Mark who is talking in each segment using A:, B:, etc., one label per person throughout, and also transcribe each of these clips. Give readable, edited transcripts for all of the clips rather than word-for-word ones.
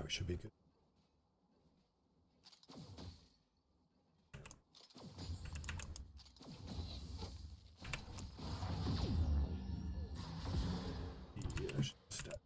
A: we should be good. Yeah, I should step.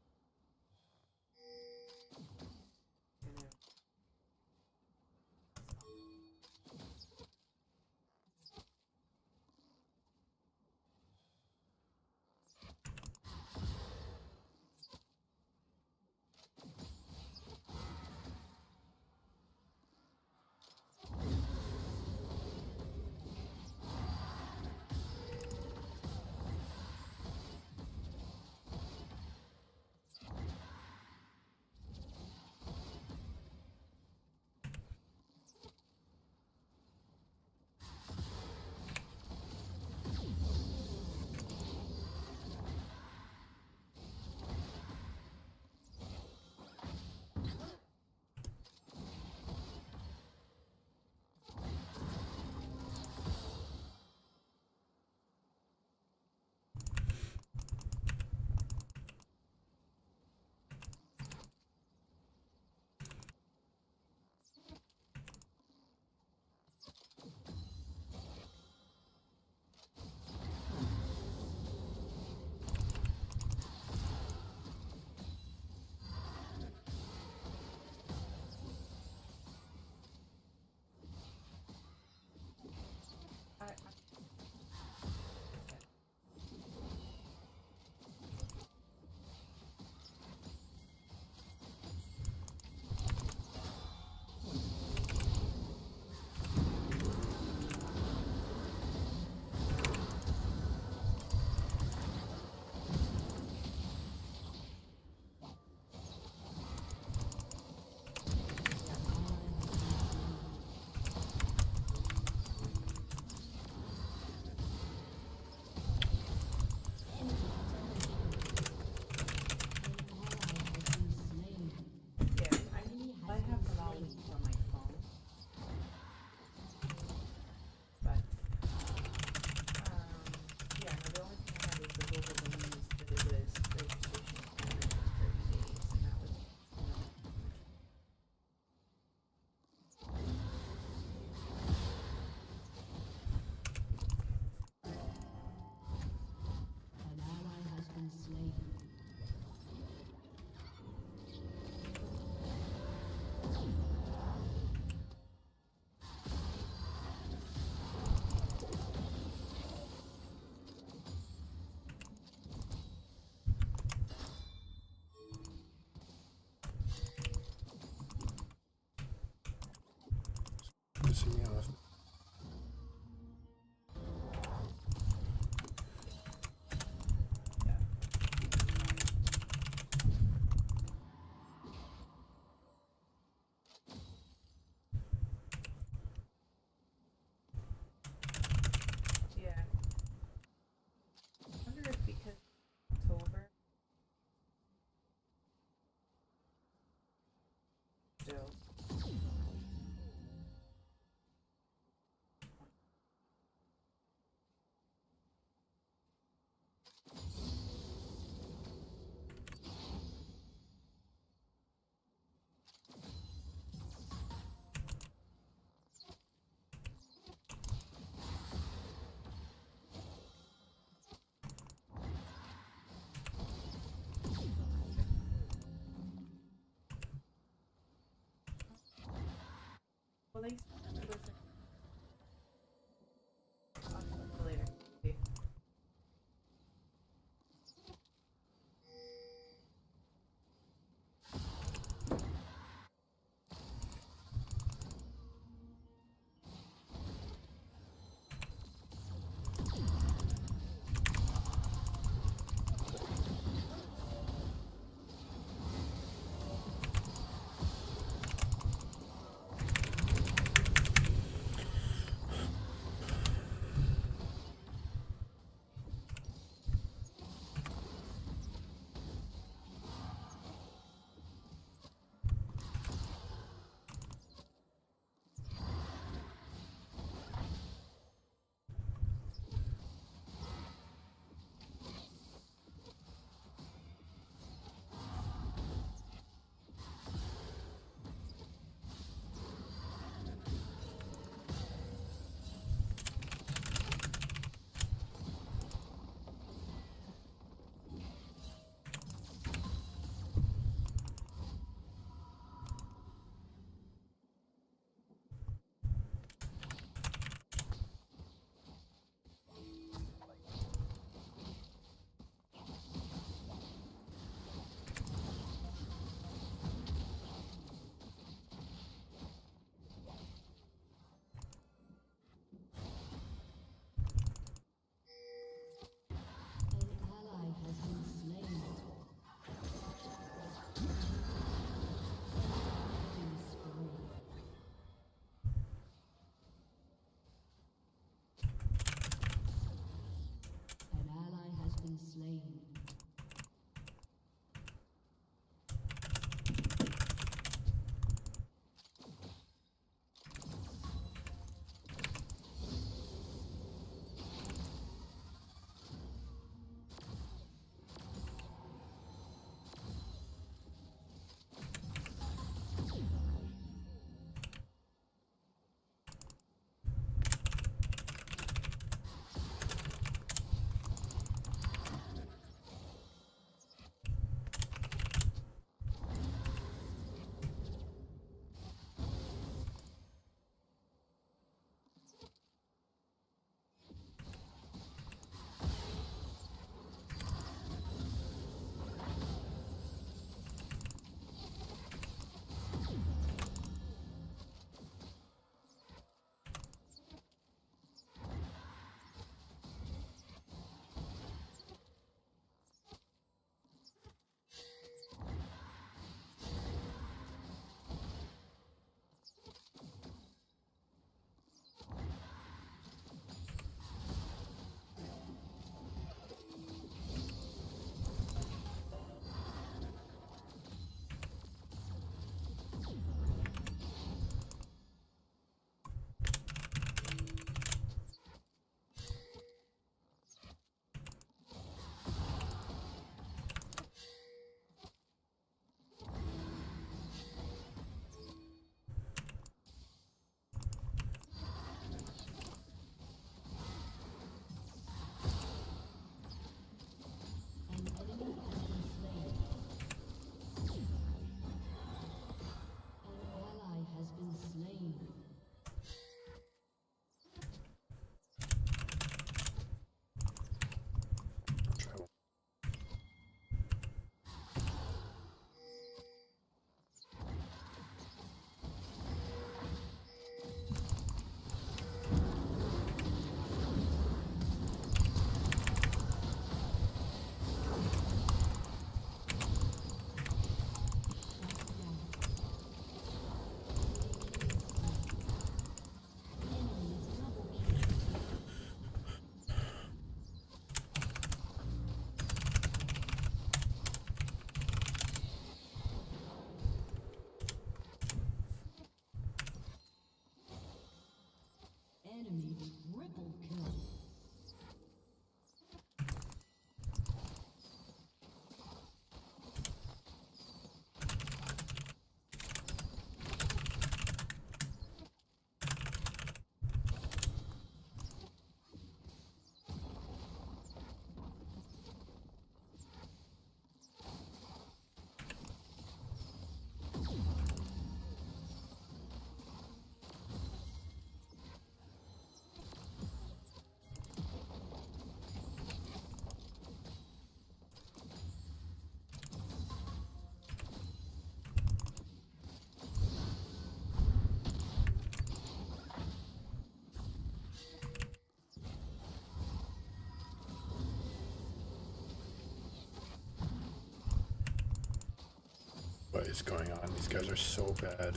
A: is going on? These guys are so bad.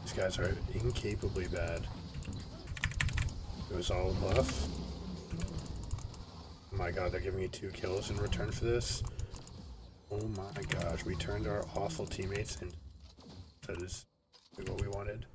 A: These guys are incapably bad. It was all buff. Oh my god, they're giving me 2 kills in return for this. Oh my gosh, we turned our awful teammates into that is what we wanted.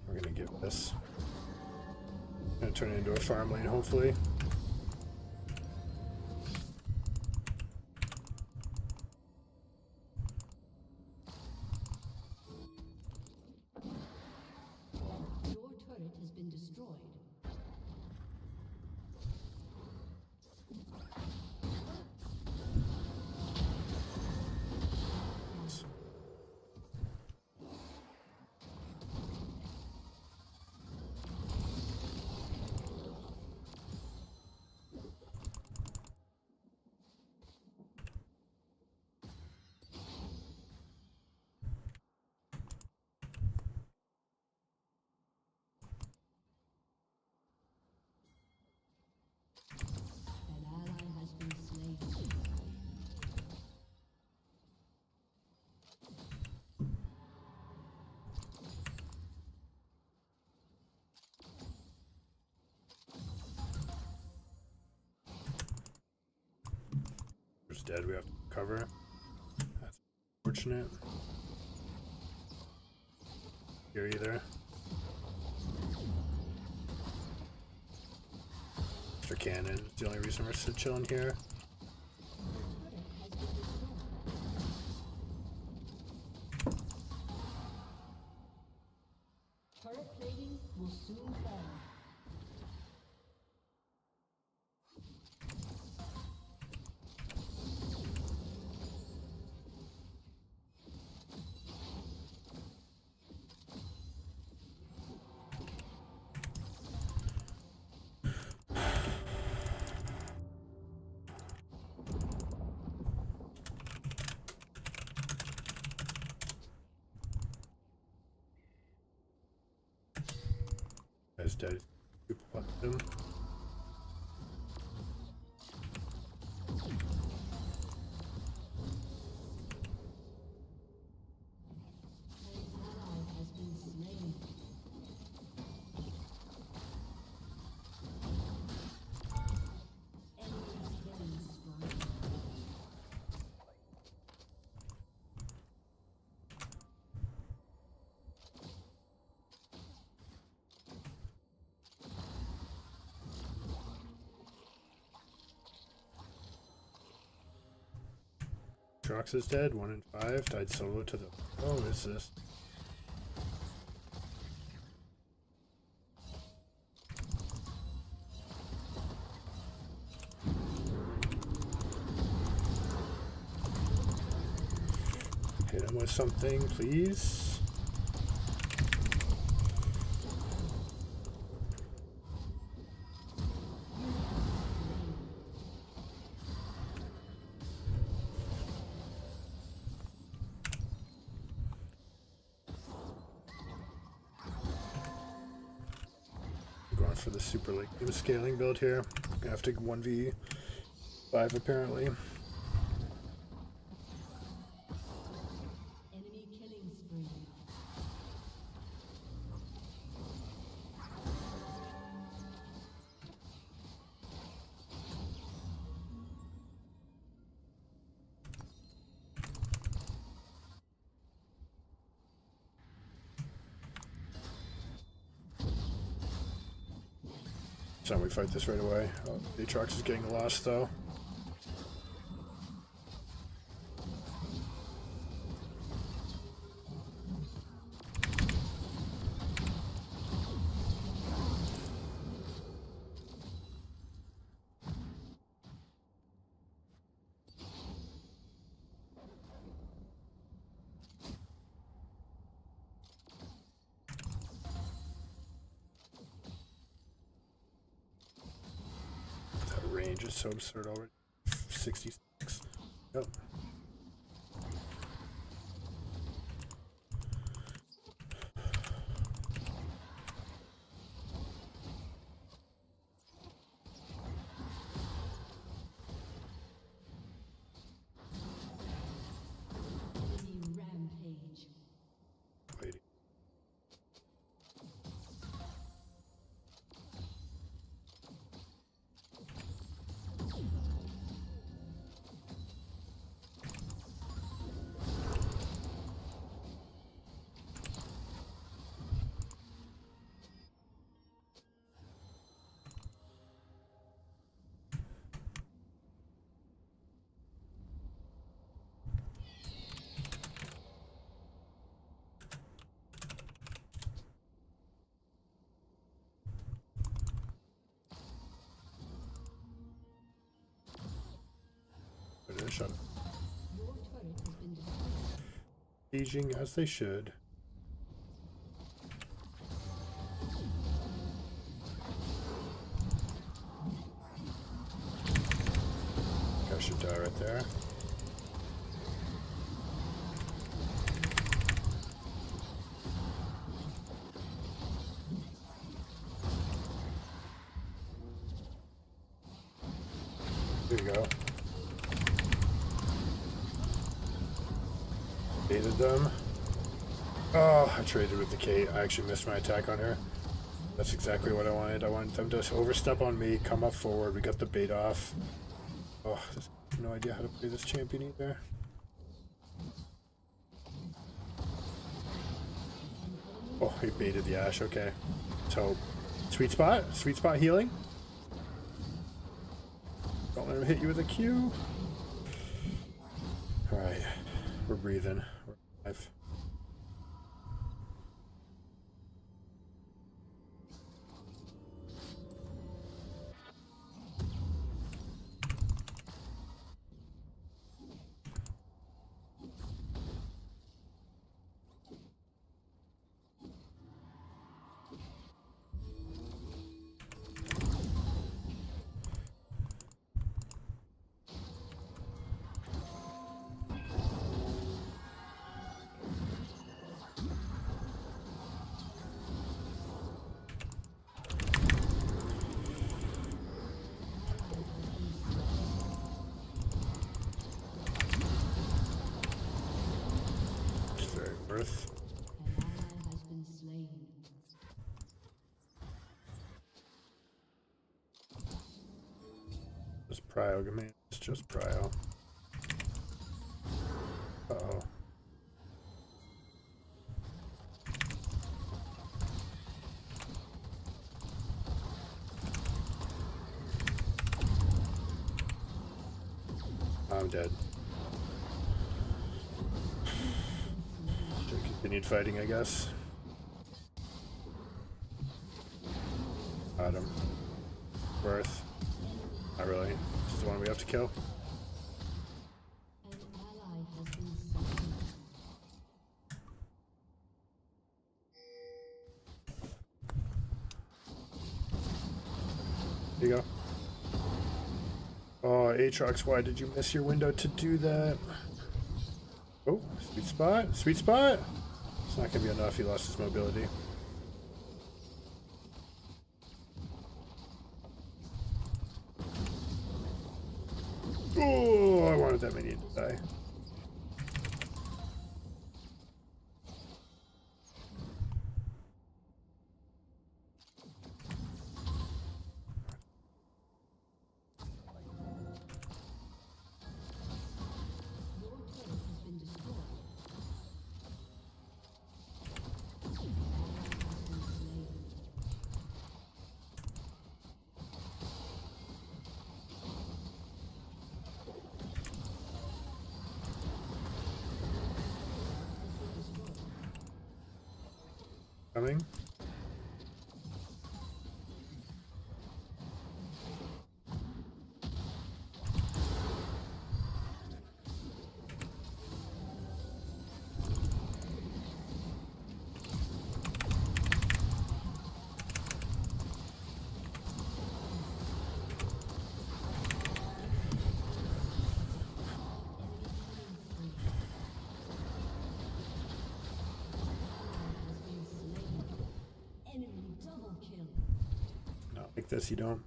A: We're gonna give this. Gonna turn it into a farm lane, hopefully.
B: Your turret has been destroyed.
A: Dead, we have to cover. That's unfortunate. Here either. Mr. Cannon is the only reason we're still chilling here.
B: Turret plating will soon fall.
A: Guy's dead. People left him. Trox is dead, 1 in 5, died solo to the... Oh, what is this? Hit him with something, please. For the super late game scaling build here. I have to 1v5 apparently.
B: Enemy killing spree.
A: So we fight this right away. Oh, the Aatrox is getting lost though. range is so absurd already. 66. Yep.
B: Rampage.
A: Waiting. Shut up.
B: Your turret has been destroyed.
A: Sieging as they should. I should die right there. There you go. Baited them. Oh, I traded with the Kate. I actually missed my attack on her. That's exactly what I wanted. I wanted them to overstep on me, come up forward. We got the bait off. Oh, I have no idea how to play this champion either. Oh, he baited the Ashe. Okay. So, sweet spot healing. Don't let him hit you with a Q. Alright. We're breathing. We're alive. Earth.
B: An ally has been slain.
A: Just prio, give me. It's just prio. Uh-oh. I'm dead. Should have continued fighting, I guess. Got him. Worth. Not really. This is the one we have to kill.
B: An ally has been slain.
A: Here you go. Oh, Aatrox, why did you miss your window to do that? Oh, sweet spot. Sweet spot! It's not going to be enough. He lost his mobility. Oh, I wanted that minion to die.
B: Your turret has been destroyed. An ally has been slain.
A: Coming. this, you don't.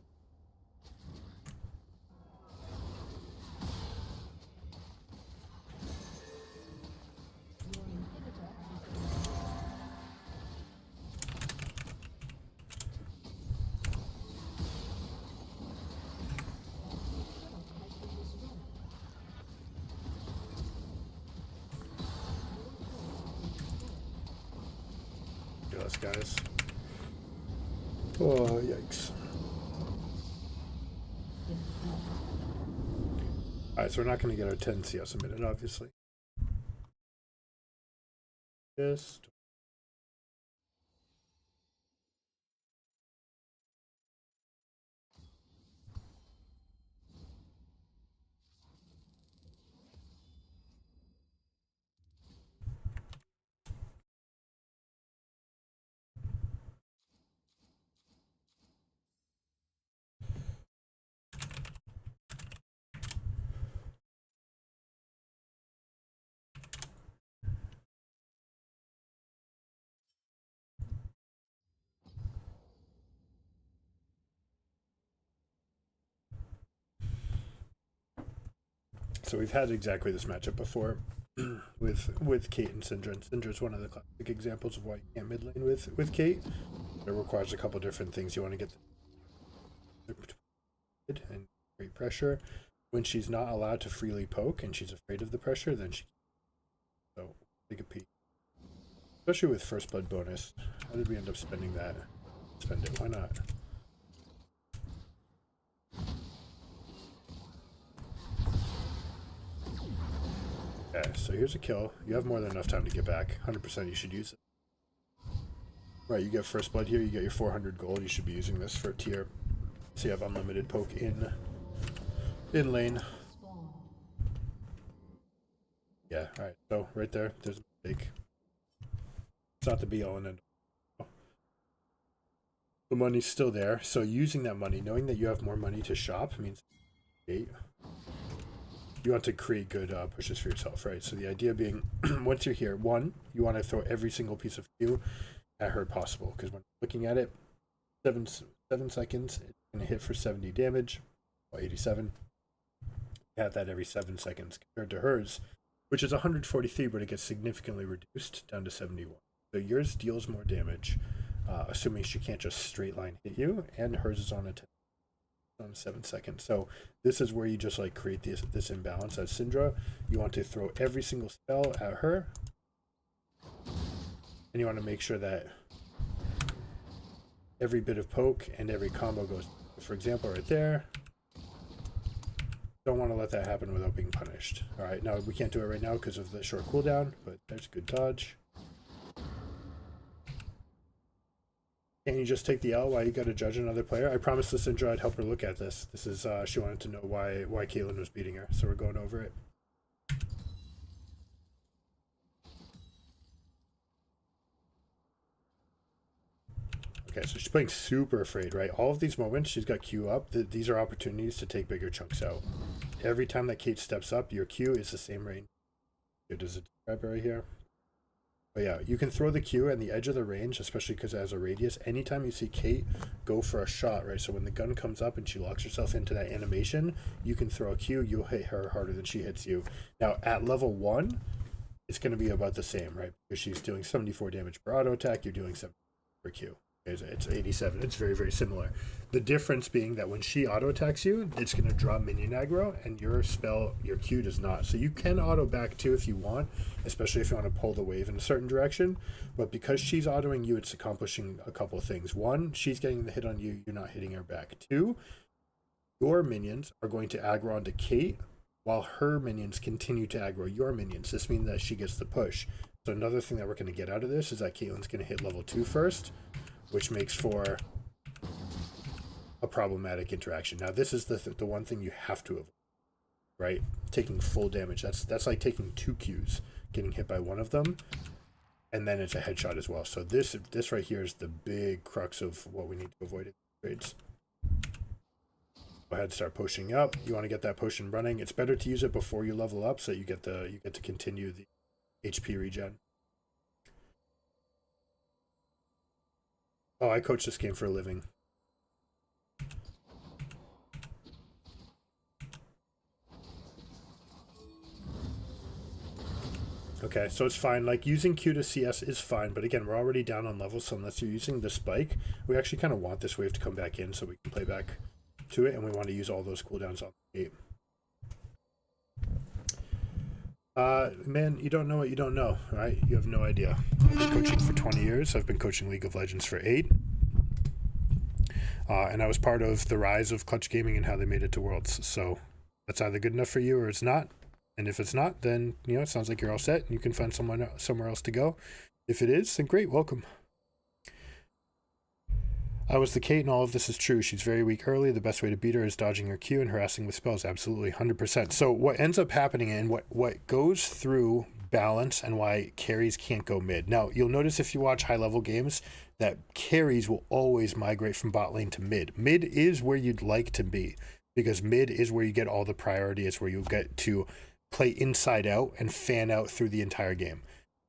A: Us guys. Oh, yikes. Alright, so we're not going to get our 10 CS a minute, obviously. Just. So we've had exactly this matchup before with Kate and Syndra. And Syndra's one of the classic examples of why you can't mid lane with Kate. It requires a couple different things. You want to get the and great pressure. When she's not allowed to freely poke and she's afraid of the pressure, then she so take a peek. Especially with first blood bonus. How did we end up spending that? Spend it, why not? Okay, so here's a kill. You have more than enough time to get back. 100% you should use it. Right, you get first blood here, you get your 400 gold. You should be using this for tier. So you have unlimited poke in lane. Yeah, alright, so right there, there's a mistake. It's not the be all and end all. The money's still there, so using that money, knowing that you have more money to shop means 8. You want to create good pushes for yourself, right? So the idea being, once you're here, one, you want to throw every single piece of Q at her possible, because when looking at it, 7 seconds, it's going to hit for 70 damage, or 87. You have that every 7 seconds compared to hers, which is 143, but it gets significantly reduced down to 71. So yours deals more damage, assuming she can't just straight line hit you, and hers is on a 7 seconds. So this is where you just like create this imbalance. As Syndra, you want to throw every single spell at her, and you want to make sure that every bit of poke and every combo goes. For example, right there, don't want to let that happen without being punished. All right, now we can't do it right now because of the short cooldown, but there's a good dodge. Can't you just take the L? Why you got to judge another player? I promised the Syndra I'd help her look at this. This is she wanted to know why Caitlyn was beating her, so we're going over it. Okay, so she's playing super afraid, right? All of these moments she's got Q up. These are opportunities to take bigger chunks out. Every time that Kate steps up, your Q is the same range. Does it describe it right here? But yeah, you can throw the Q and the edge of the range, especially because it has a radius. Anytime you see Kate go for a shot, right? So when the gun comes up and she locks herself into that animation, you can throw a Q, you'll hit her harder than she hits you. Now, at level 1, it's going to be about the same, right? Because she's doing 74 damage per auto attack, you're doing 70 per Q. It's 87. It's very, very similar. The difference being that when she auto attacks you, it's going to draw minion aggro, and your spell, your Q does not. So you can auto back too if you want, especially if you want to pull the wave in a certain direction. But because she's autoing you, it's accomplishing a couple of things. One, she's getting the hit on you, you're not hitting her back. Two, your minions are going to aggro onto Kate, while her minions continue to aggro your minions. This means that she gets the push. So another thing that we're going to get out of this is that Caitlyn's going to hit level 2 first, which makes for a problematic interaction. Now, this is the one thing you have to avoid, right? Taking full damage. That's like taking 2 Qs, getting hit by one of them, and then it's a headshot as well. So this right here is the big crux of what we need to avoid in trades. Go ahead, start pushing up. You want to get that potion running. It's better to use it before you level up, so you get to continue the HP regen. Oh, I coach this game for a living. Okay, so it's fine. Like, using Q to CS is fine, but again, we're already down on levels, so unless you're using the spike, we actually kind of want this wave to come back in so we can play back to it, and we want to use all those cooldowns on the gate. Man, you don't know what you don't know, right? You have no idea. I've been coaching for 20 years. I've been coaching League of Legends for 8. And I was part of the rise of Clutch Gaming and how they made it to Worlds. So that's either good enough for you or it's not. And if it's not, then, you know, it sounds like you're all set and you can find somewhere else to go. If it is, then great, welcome. I was the Kate and all of this is true. She's very weak early. The best way to beat her is dodging her Q and harassing with spells. Absolutely, 100%. So what ends up happening and what goes through balance and why carries can't go mid. Now, you'll notice if you watch high-level games that carries will always migrate from bot lane to mid. Mid is where you'd like to be because mid is where you get all the priority. It's where you get to play inside out and fan out through the entire game.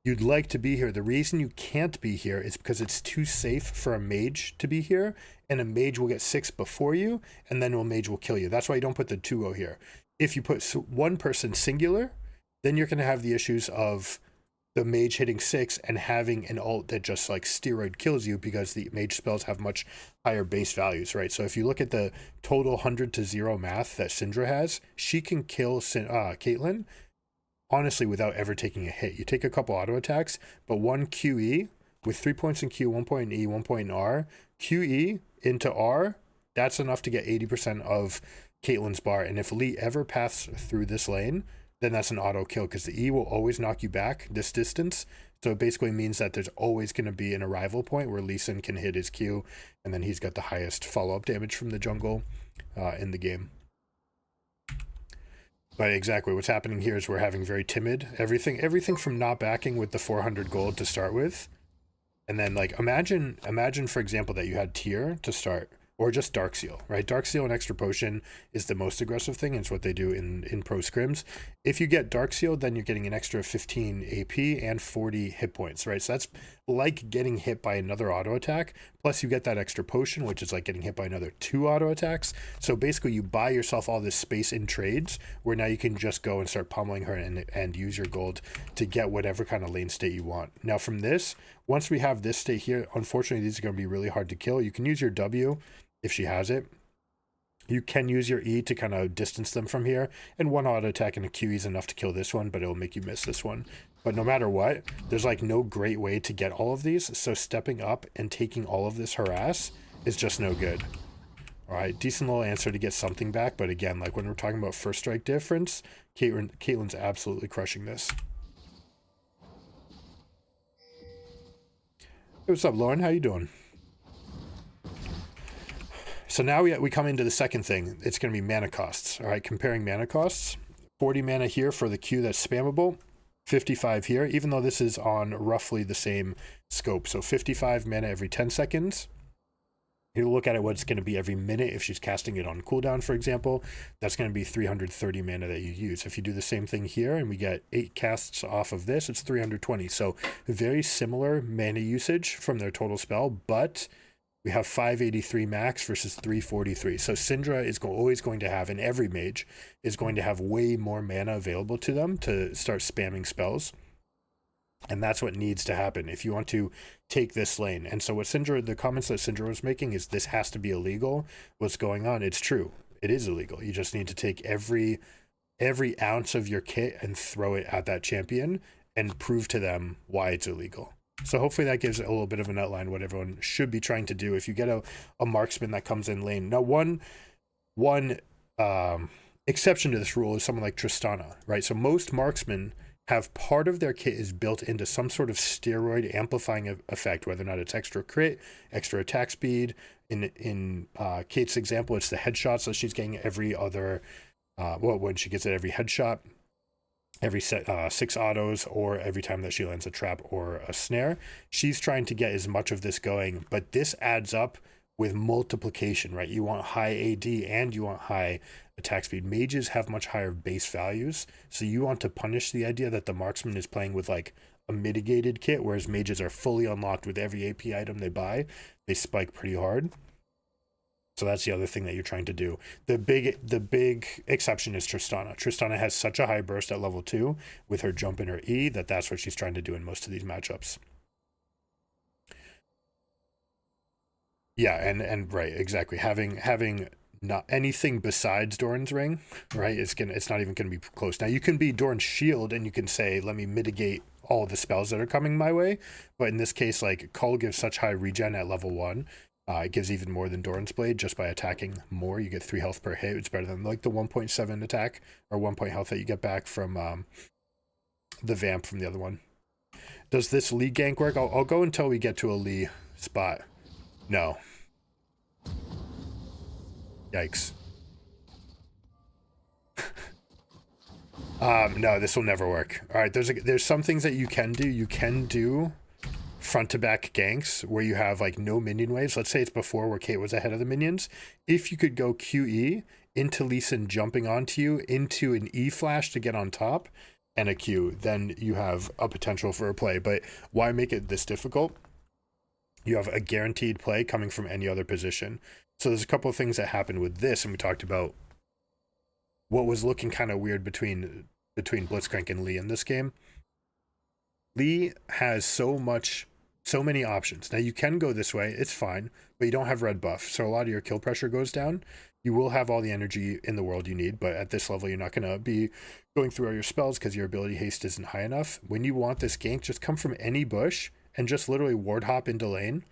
A: You'd like to be here. The reason you can't be here is because it's too safe for a mage to be here, and a mage will get 6 before you, and then a mage will kill you. That's why you don't put the 2-0 here. If you put one person singular, then you're going to have the issues of the mage hitting 6 and having an ult that just like steroid kills you because the mage spells have much higher base values, right? So if you look at the total 100 to 0 math that Syndra has, she can kill Caitlyn honestly without ever taking a hit. You take a couple auto attacks, but one QE with 3 points in Q, 1 point in E, 1 point in R, QE into R, that's enough to get 80% of Caitlyn's bar. And if Lee ever paths through this lane, then that's an auto kill because the E will always knock you back this distance. So it basically means that there's always going to be an arrival point where Lee Sin can hit his Q, and then he's got the highest follow-up damage from the jungle in the game. But exactly what's happening here is we're having very timid everything from not backing with the 400 gold to start with, and then like imagine for example that you had tier to start, or just Dark Seal, right? Dark Seal and Extra Potion is the most aggressive thing. It's what they do in pro scrims. If you get Dark Seal, then you're getting an extra 15 AP and 40 hit points, right? So that's like getting hit by another auto attack. Plus you get that Extra Potion, which is like getting hit by another 2 auto attacks. So basically you buy yourself all this space in trades where now you can just go and start pummeling her and use your gold to get whatever kind of lane state you want. Now from this, once we have this state here, unfortunately these are going to be really hard to kill. You can use your W if she has it. You can use your E to kind of distance them from here, and one auto attack and a QE is enough to kill this one, but it'll make you miss this one. But no matter what, there's like no great way to get all of these, so stepping up and taking all of this harass is just no good. All right, decent little answer to get something back, but again, like when we're talking about first strike difference, Caitlyn's absolutely crushing this. Hey, what's up, Lauren? How you doing? So now we come into the second thing. It's going to be mana costs. All right, comparing mana costs. 40 mana here for the Q that's spammable. 55 here, even though this is on roughly the same scope. So 55 mana every 10 seconds. You look at it, what it's going to be every minute if she's casting it on cooldown, for example. That's going to be 330 mana that you use. If you do the same thing here and we get 8 casts off of this, it's 320. So very similar mana usage from their total spell, but we have 583 max versus 343. So Syndra is always going to have, and every mage is going to have way more mana available to them to start spamming spells. And that's what needs to happen if you want to take this lane. And so what Syndra, the comments that Syndra was making is this has to be illegal. What's going on? It's true. It is illegal. You just need to take every ounce of your kit and throw it at that champion and prove to them why it's illegal. So hopefully that gives a little bit of an outline what everyone should be trying to do if you get a marksman that comes in lane. Now, one exception to this rule is someone like Tristana, right? So most marksmen have part of their kit is built into some sort of steroid amplifying effect, whether or not it's extra crit, extra attack speed. In Kate's example, it's the headshot, so she's getting every other, when she gets it, every headshot, every 6 autos, or every time that she lands a trap or a snare. She's trying to get as much of this going, but this adds up with multiplication, right? You want high AD and you want high attack speed. Mages have much higher base values, so you want to punish the idea that the marksman is playing with like a mitigated kit, whereas mages are fully unlocked with every AP item they buy. They spike pretty hard. So that's the other thing that you're trying to do. The big exception is Tristana. Tristana has such a high burst at level 2 with her jump and her E that's what she's trying to do in most of these matchups. Yeah, and right, exactly. Having not anything besides Doran's Ring, right? It's not even gonna be close. Now you can be Doran's Shield and you can say, let me mitigate all the spells that are coming my way. But in this case, like Cull gives such high regen at level 1. It gives even more than Doran's Blade just by attacking more. You get 3 health per hit. It's better than like the 1.7 attack or 1 point health that you get back from the Vamp from the other one. Does this Lee gank work? I'll go until we get to a Lee spot. No. Yikes. No, this will never work. All right, there's some things that you can do. You can do front to back ganks where you have like no minion waves. Let's say it's before where Kate was ahead of the minions. If you could go QE into Lee Sin jumping onto you into an E flash to get on top and a Q, then you have a potential for a play. But why make it this difficult? You have a guaranteed play coming from any other position. So there's a couple of things that happened with this, and we talked about what was looking kind of weird between Blitzcrank and Lee in this game. Lee has so many options. Now you can go this way, it's fine, but you don't have red buff, so a lot of your kill pressure goes down. You will have all the energy in the world you need, but at this level you're not going to be going through all your spells because your ability haste isn't high enough. When you want this gank, just come from any bush and just literally ward hop into lane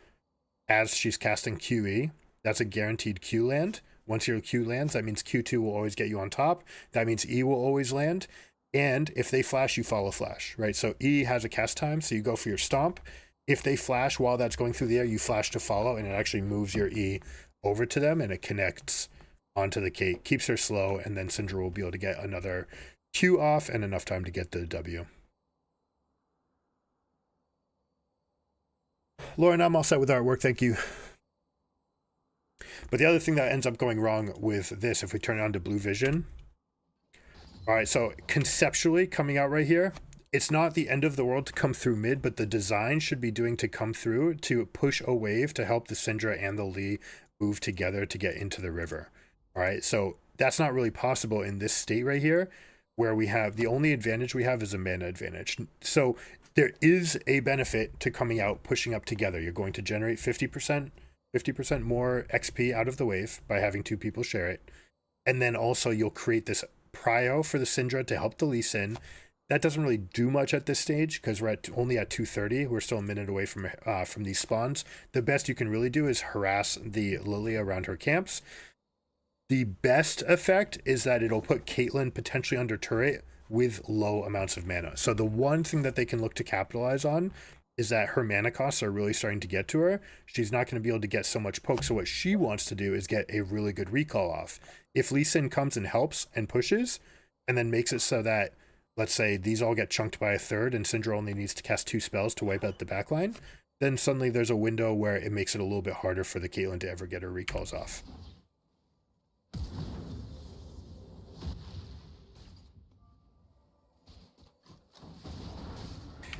A: as she's casting QE. That's a guaranteed Q land. Once your Q lands, that means Q2 will always get you on top. That means E will always land. And if they flash, you follow flash, right? So E has a cast time, so you go for your stomp. If they flash while that's going through the air, you flash to follow, and it actually moves your E over to them, and it connects onto the Kate, keeps her slow, and then Syndra will be able to get another Q off and enough time to get the W. Lauren, I'm all set with artwork, thank you. But the other thing that ends up going wrong with this, if we turn it on to blue vision, all right, so conceptually coming out right here, it's not the end of the world to come through mid, but the design should be doing to come through to push a wave to help the Syndra and the Lee move together to get into the river. All right, so that's not really possible in this state right here, where we have the only advantage we have is a mana advantage. So there is a benefit to coming out, pushing up together. You're going to generate 50% more XP out of the wave by having 2 people share it. And then also you'll create this prio for the Syndra to help the Lee Sin. That doesn't really do much at this stage because we're only at 230. We're still a minute away from these spawns. The best you can really do is harass the Lilia around her camps. The best effect is that it'll put Caitlyn potentially under turret with low amounts of mana. So the one thing that they can look to capitalize on is that her mana costs are really starting to get to her. She's not going to be able to get so much poke. So what she wants to do is get a really good recall off. If Lee Sin comes and helps and pushes and then makes it so that, let's say, these all get chunked by a third and Syndra only needs to cast 2 spells to wipe out the backline, then suddenly there's a window where it makes it a little bit harder for the Caitlyn to ever get her recalls off.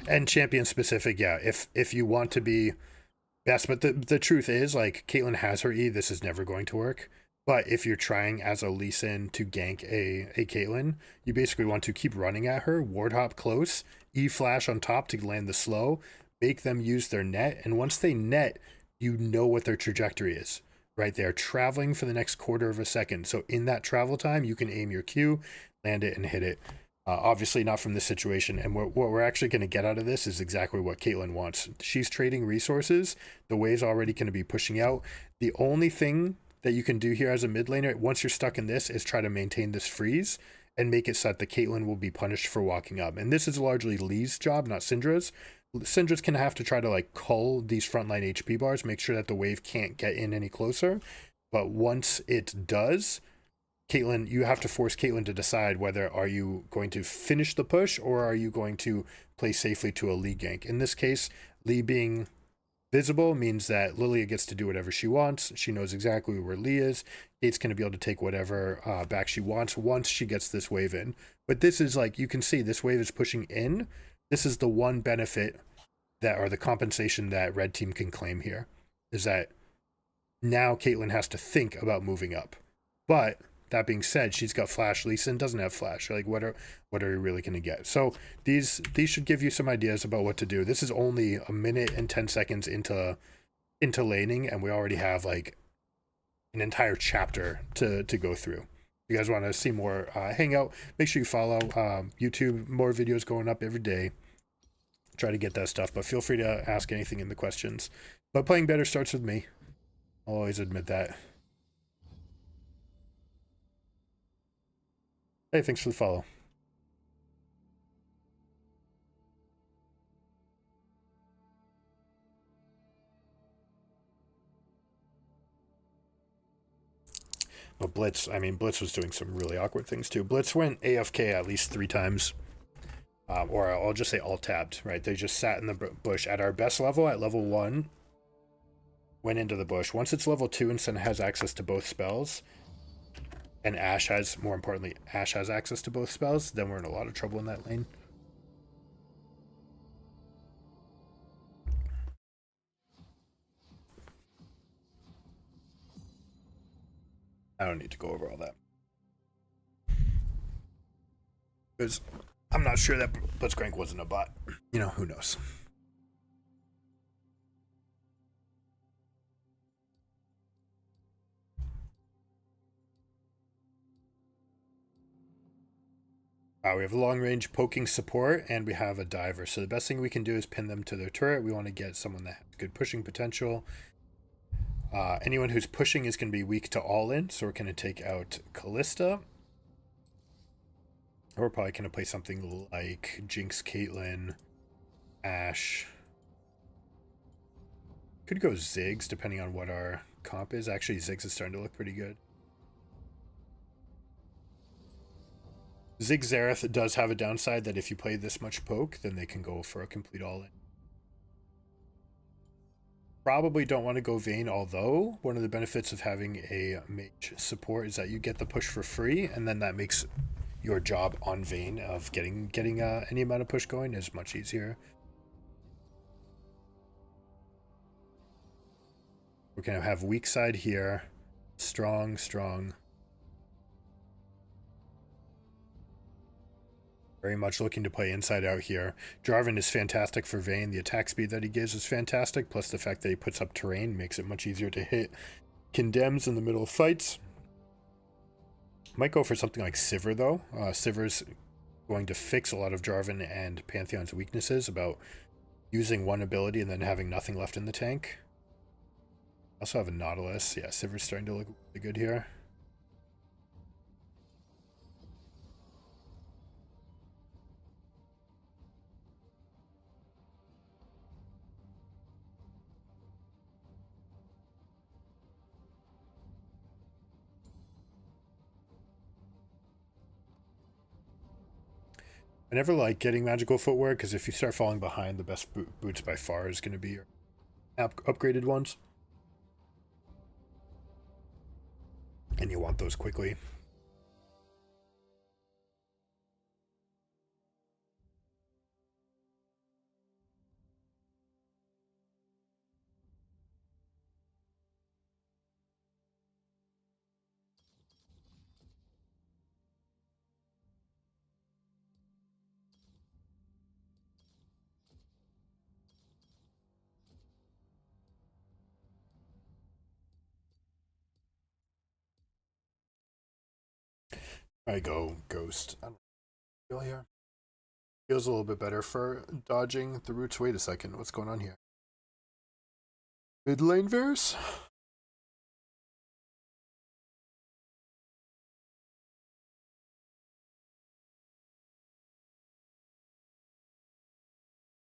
A: And champion specific, yeah, if you want to be best, but the truth is, like, Caitlyn has her E, this is never going to work. But if you're trying as a Lee Sin to gank a Caitlyn, you basically want to keep running at her, ward hop close, E flash on top to land the slow, make them use their net, and once they net, you know what their trajectory is, right? They are traveling for the next quarter of a second. So in that travel time, you can aim your Q, land it, and hit it. Obviously not from this situation, and what we're actually going to get out of this is exactly what Caitlyn wants. She's trading resources. The wave's already going to be pushing out. The only thing that you can do here as a mid laner, once you're stuck in this, is try to maintain this freeze and make it so that the Caitlyn will be punished for walking up. And this is largely Lee's job, not Syndra's. Syndra's can have to try to like cull these frontline HP bars, make sure that the wave can't get in any closer. But once it does, Caitlyn, you have to force Caitlyn to decide whether are you going to finish the push or are you going to play safely to a Lee gank. In this case, Lee being visible means that Lilia gets to do whatever she wants. She knows exactly where Lee is. Kate's going to be able to take whatever back she wants once she gets this wave in. But this is like, you can see this wave is pushing in. This is the one benefit that, or the compensation that red team can claim here, is that Now Caitlyn has to think about moving up. But that being said, she's got flash. Lee Sin doesn't have flash. Like, what are we really going to get? So these should give you some ideas about what to do. This is only a minute and 10 seconds into laning, and we already have like an entire chapter to go through. If you guys want to see more, hang out, make sure you follow YouTube. More videos going up every day. Try to get that stuff, but feel free to ask anything in the questions. But playing better starts with me. I'll always admit that. Hey, thanks for the follow. But Blitz, I mean, Blitz was doing some really awkward things too. Blitz went AFK at least 3 times. Or I'll just say alt-tabbed, right? They just sat in the bush at our best level, at level 1, went into the bush. Once it's level 2 and Sen has access to both spells, and Ashe has, more importantly, Ashe has access to both spells, then we're in a lot of trouble in that lane. I don't need to go over all that. Because I'm not sure that Blitzcrank wasn't a bot. You know, who knows? We have a long-range poking support, and we have a diver. So the best thing we can do is pin them to their turret. We want to get someone that has good pushing potential. Anyone who's pushing is going to be weak to all-in, so we're going to take out Callista. Or we're probably going to play something like Jinx, Caitlyn, Ashe. Could go Ziggs, depending on what our comp is. Actually, Ziggs is starting to look pretty good. Ziggs Xerath does have a downside that if you play this much poke, then they can go for a complete all-in. Probably don't want to go Vayne, although one of the benefits of having a mage support is that you get the push for free, and then that makes your job on Vayne of getting any amount of push going is much easier. We're going to have weak side here. Strong. Very much looking to play inside out here. Jarvan is fantastic for Vayne. The attack speed that he gives is fantastic, plus the fact that he puts up terrain makes it much easier to hit condemns in the middle of fights. Might go for something like Sivir, though. Sivir's going to fix a lot of Jarvan and Pantheon's weaknesses about using one ability and then having nothing left in the tank. Also have a Nautilus. Yeah, Sivir's starting to look really good here. I never like getting magical footwear because if you start falling behind, the best boots by far is going to be your upgraded ones. And you want those quickly. I go Ghost. I don't feel here. Feels a little bit better for dodging the roots. Wait a second, what's going on here? Mid lane Varus?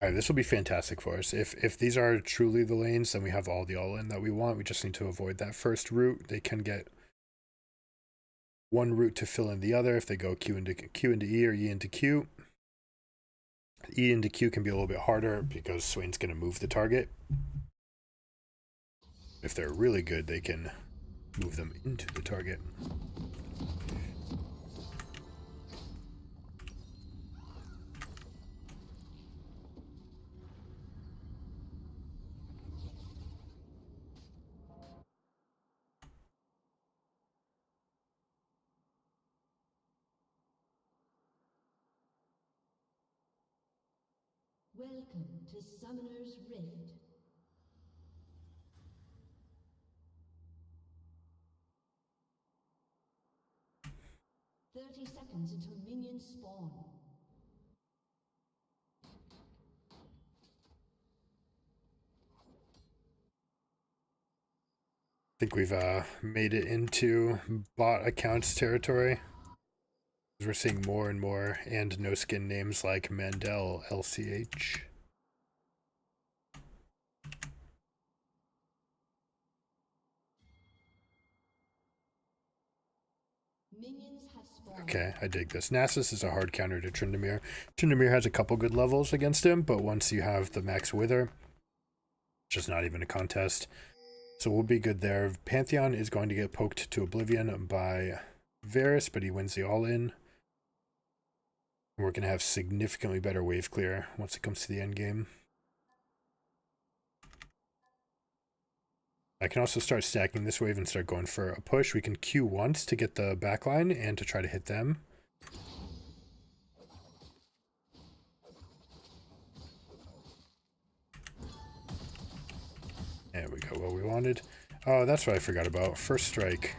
A: Alright, this will be fantastic for us. If these are truly the lanes, then we have all the all-in that we want. We just need to avoid that first route. They can get one route to fill in the other if they go Q into E or E into Q. E into Q can be a little bit harder because Swain's going to move the target. If they're really good, they can move them into the target.
B: Welcome to Summoner's Rift. "30 seconds until minions spawn."
A: I think we've made it into bot accounts territory. We're seeing more and more and no skin names like Mandel LCH.
B: Minions have spawned.
A: Okay, I dig this. Nasus is a hard counter to Tryndamere. Tryndamere has a couple good levels against him, but once you have the max Wither, it's just not even a contest. So we'll be good there. Pantheon is going to get poked to oblivion by Varus, but he wins the all-in. We're going to have significantly better wave clear once it comes to the end game. I can also start stacking this wave and start going for a push. We can Q once to get the backline and to try to hit them. There we go, what we wanted. Oh, that's what I forgot about. First strike.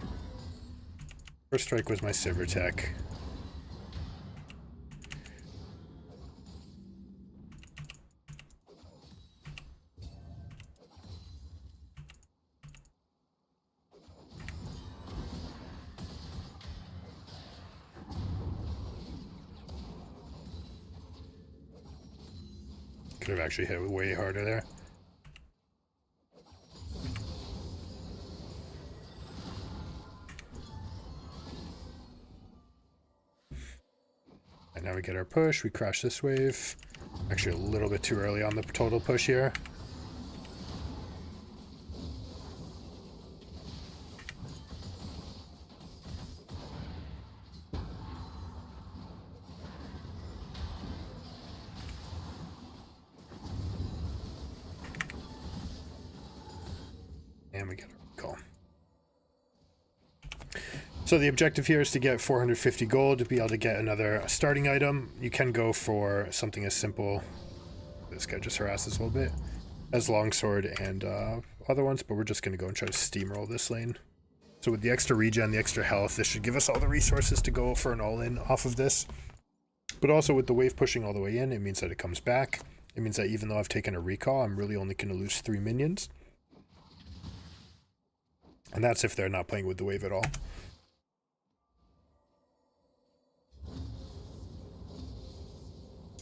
A: First strike was my Sivir tech. Could have actually hit it way harder there. And now we get our push, we crash this wave. Actually a little bit too early on the total push here. And we get a recall. So the objective here is to get 450 gold to be able to get another starting item. You can go for something as simple, this guy just harasses a little bit, as longsword and other ones, but we're just going to go and try to steamroll this lane. So with the extra regen, the extra health, this should give us all the resources to go for an all-in off of this. But also with the wave pushing all the way in, it means that it comes back. It means that even though I've taken a recall, I'm really only going to lose 3 minions. And that's if they're not playing with the wave at all.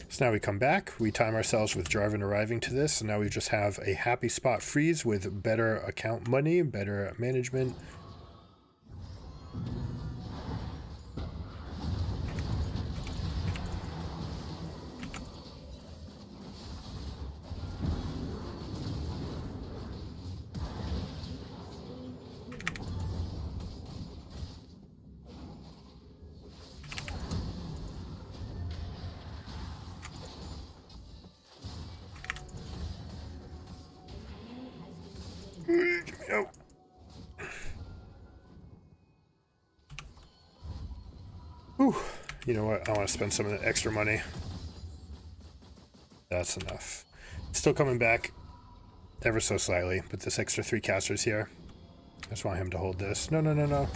A: So now we come back, we time ourselves with Jarvan arriving to this, and now we just have a happy spot freeze with better account money, better management. Oh. Whew. You know what? I want to spend some of the extra money. That's enough. Still coming back ever so slightly, but this extra 3 casters here. I just want him to hold this. No, no, no, no.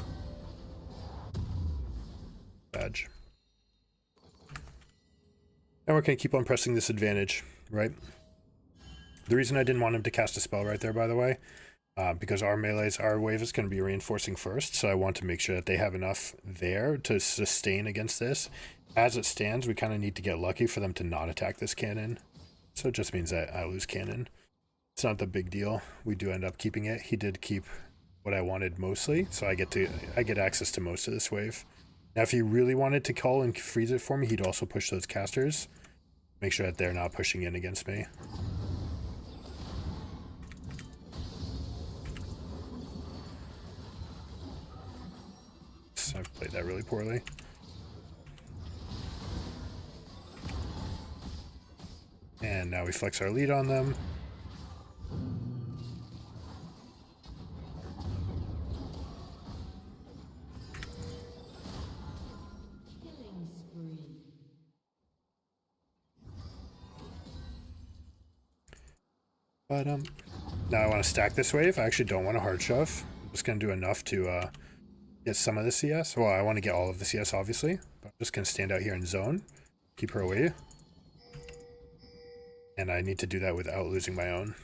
A: Badge. And we're going to keep on pressing this advantage, right? The reason I didn't want him to cast a spell right there, by the way, because our wave is going to be reinforcing first, so I want to make sure that they have enough there to sustain against this. As it stands, we kind of need to get lucky for them to not attack this cannon. So it just means that I lose cannon. It's not the big deal. We do end up keeping it. He did keep what I wanted mostly, so I get access to most of this wave. Now, if he really wanted to call and freeze it for me, he'd also push those casters. Make sure that they're not pushing in against me. I've played that really poorly. And now we flex our lead on them.
B: Killing spree.
A: But now I want to stack this wave. I actually don't want to hard shove. I'm just gonna do enough to get some of the CS. Well, I want to get all of the CS, obviously. But I'm just gonna stand out here in zone, keep her away, and I need to do that without losing my own.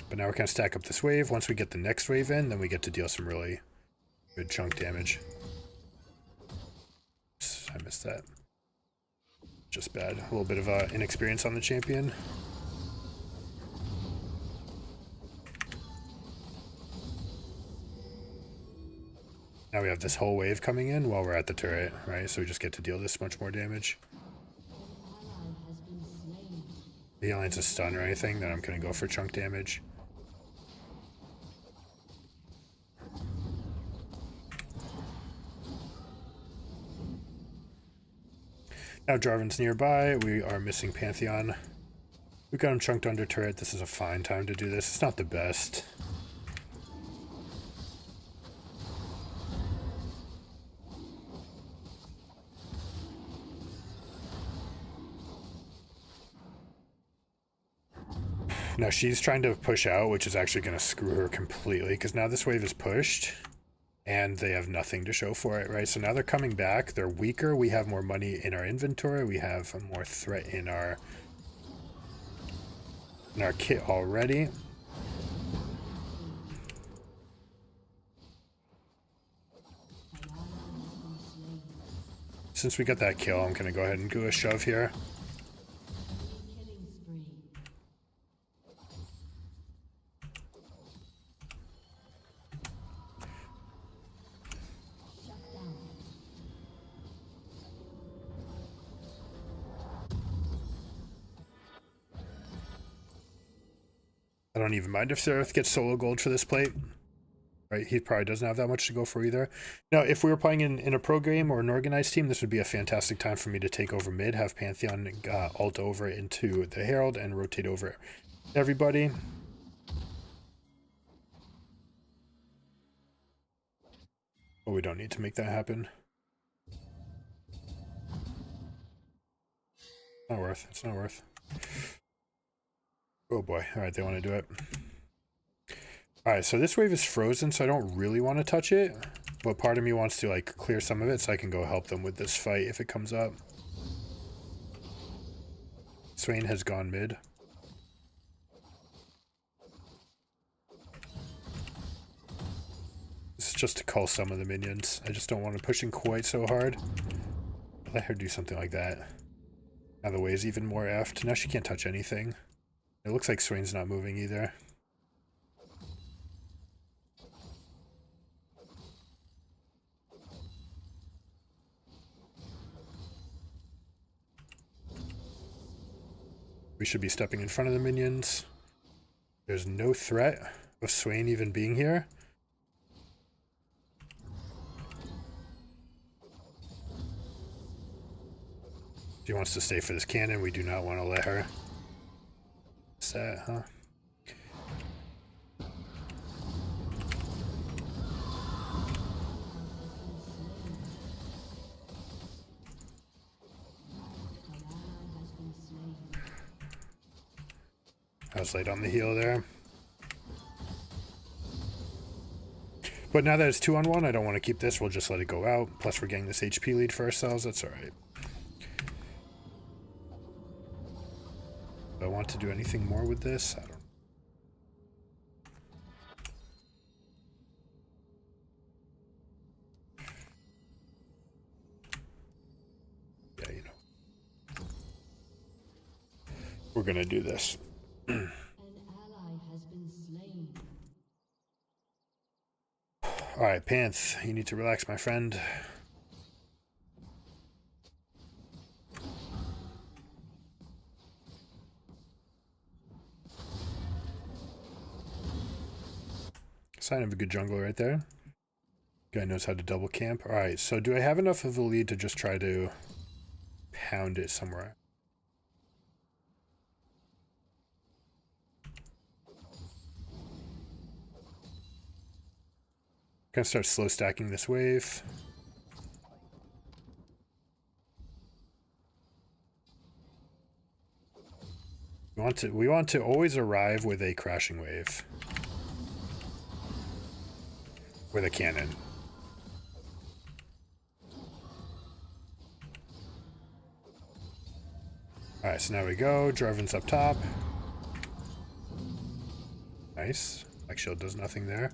A: But now we're gonna stack up this wave. Once we get the next wave in, then we get to deal some really good chunk damage. Oops, I missed that. Just bad. A little bit of inexperience on the champion. Now we have this whole wave coming in while we're at the turret, right? So we just get to deal this much more damage. If he lands a stun or anything, then I'm going to go for chunk damage. Now Jarvan's nearby. We are missing Pantheon. We got him chunked under turret. This is a fine time to do this. It's not the best. Now she's trying to push out, which is actually going to screw her completely, because now this wave is pushed and they have nothing to show for it, right? So now they're coming back. They're weaker. We have more money in our inventory. We have more threat in our kit already. Since we got that kill, I'm going to go ahead and do a shove here. I don't even mind if Seraph gets solo gold for this plate. Right, he probably doesn't have that much to go for either. Now, if we were playing in a pro game or an organized team, this would be a fantastic time for me to take over mid, have Pantheon ult over into the Herald, and rotate over everybody. But we don't need to make that happen. Not worth. It's not worth. Oh boy. Alright, they want to do it. Alright, so this wave is frozen, so I don't really want to touch it. But part of me wants to like clear some of it so I can go help them with this fight if it comes up. Swain has gone mid. This is just to cull some of the minions. I just don't want to push in quite so hard. Let her do something like that. Now the wave's even more effed. Now she can't touch anything. It looks like Swain's not moving either. We should be stepping in front of the minions. There's no threat of Swain even being here. She wants to stay for this cannon. We do not want to let her. What's that, huh? I was late on the heel there. But now that it's 2-on-1, I don't want to keep this. We'll just let it go out. Plus, we're getting this HP lead for ourselves. That's alright. Do I want to do anything more with this? I don't know. Yeah, you know. We're gonna do this.
B: An ally has been slain.
A: Alright, Panth, you need to relax, my friend. Sign of a good jungler right there. Guy knows how to double camp. Alright, so do I have enough of a lead to just try to pound it somewhere? Gonna start slow stacking this wave. We want to always arrive with a crashing wave. With a cannon. Alright, so now we go. Jarvan's up top. Nice. Black Shield does nothing there.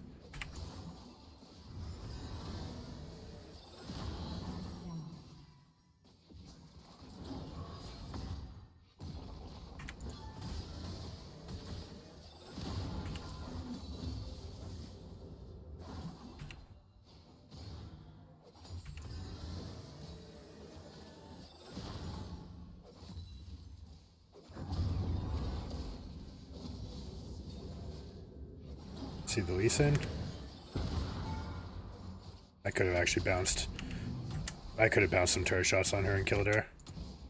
A: See the Lee Sin? I could have actually bounced. I could have bounced some turret shots on her and killed her.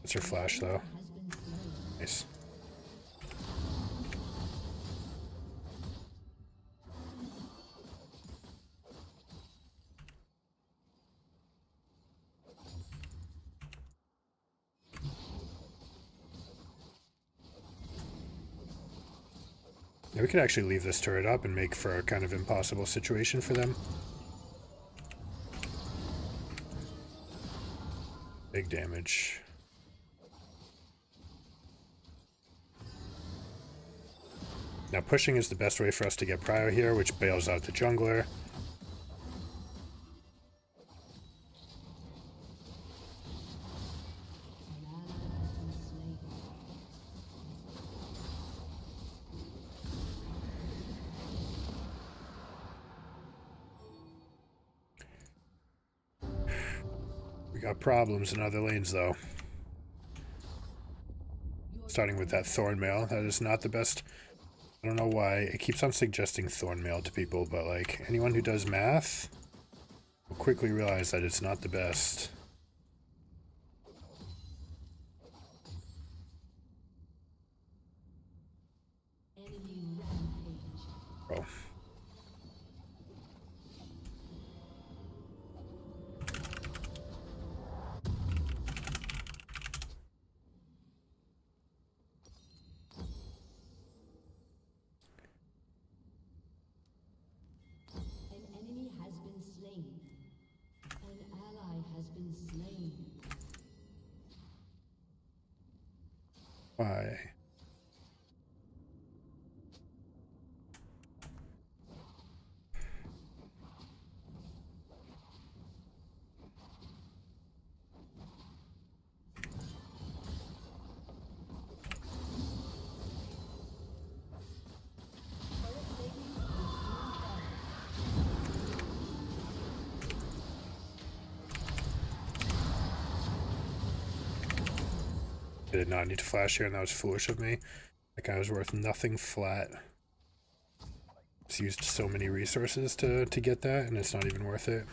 A: That's her flash though. Nice. Yeah, we could actually leave this turret up and make for a kind of impossible situation for them. Big damage. Now pushing is the best way for us to get prio here, which bails out the jungler. We got problems in other lanes though. Starting with that Thornmail, that is not the best. I don't know why it keeps on suggesting Thornmail to people, but like anyone who does math will quickly realize that it's not the best. Bro. Why? I did not need to flash here, and that was foolish of me. That guy was worth nothing flat. It's used so many resources to get that, and it's not even worth it.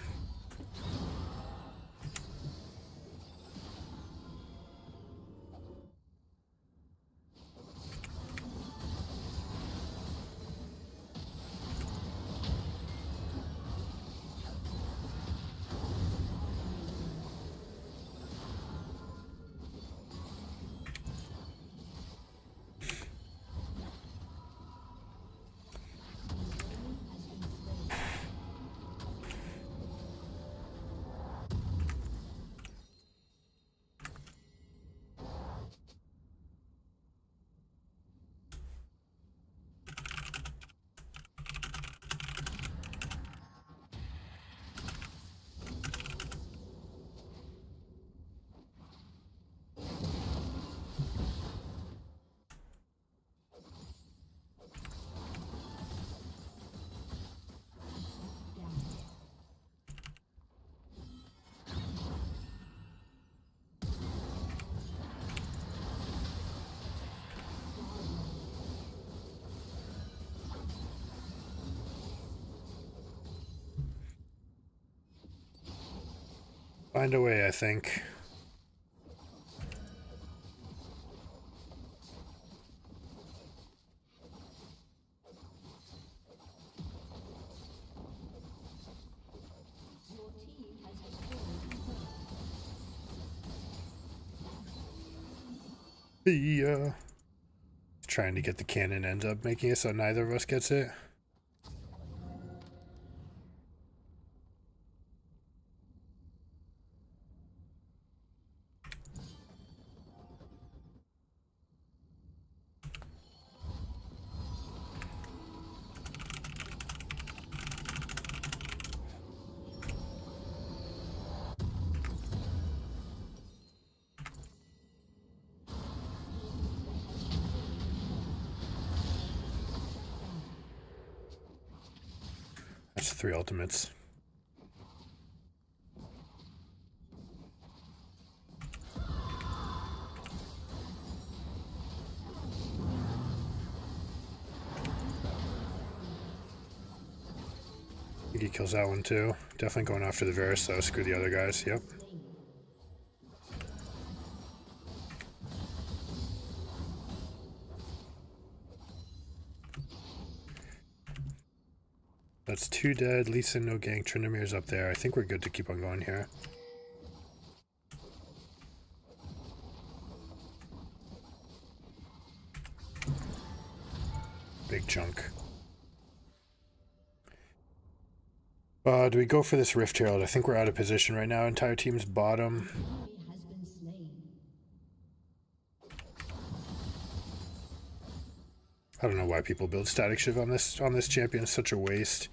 A: Find a way, I think. Trying to get the cannon ends up making it so neither of us gets it. That's 3 ultimates. I think he kills that one too. Definitely going after the Varus though. Screw the other guys. Yep. That's 2 dead. Lisa, no gank. Trindamir's up there. I think we're good to keep on going here. Big chunk. Do we go for this Rift Herald? I think we're out of position right now. Entire team's bottom.
B: Has been slain.
A: I don't know why people build static shiv on this champion. It's such a waste.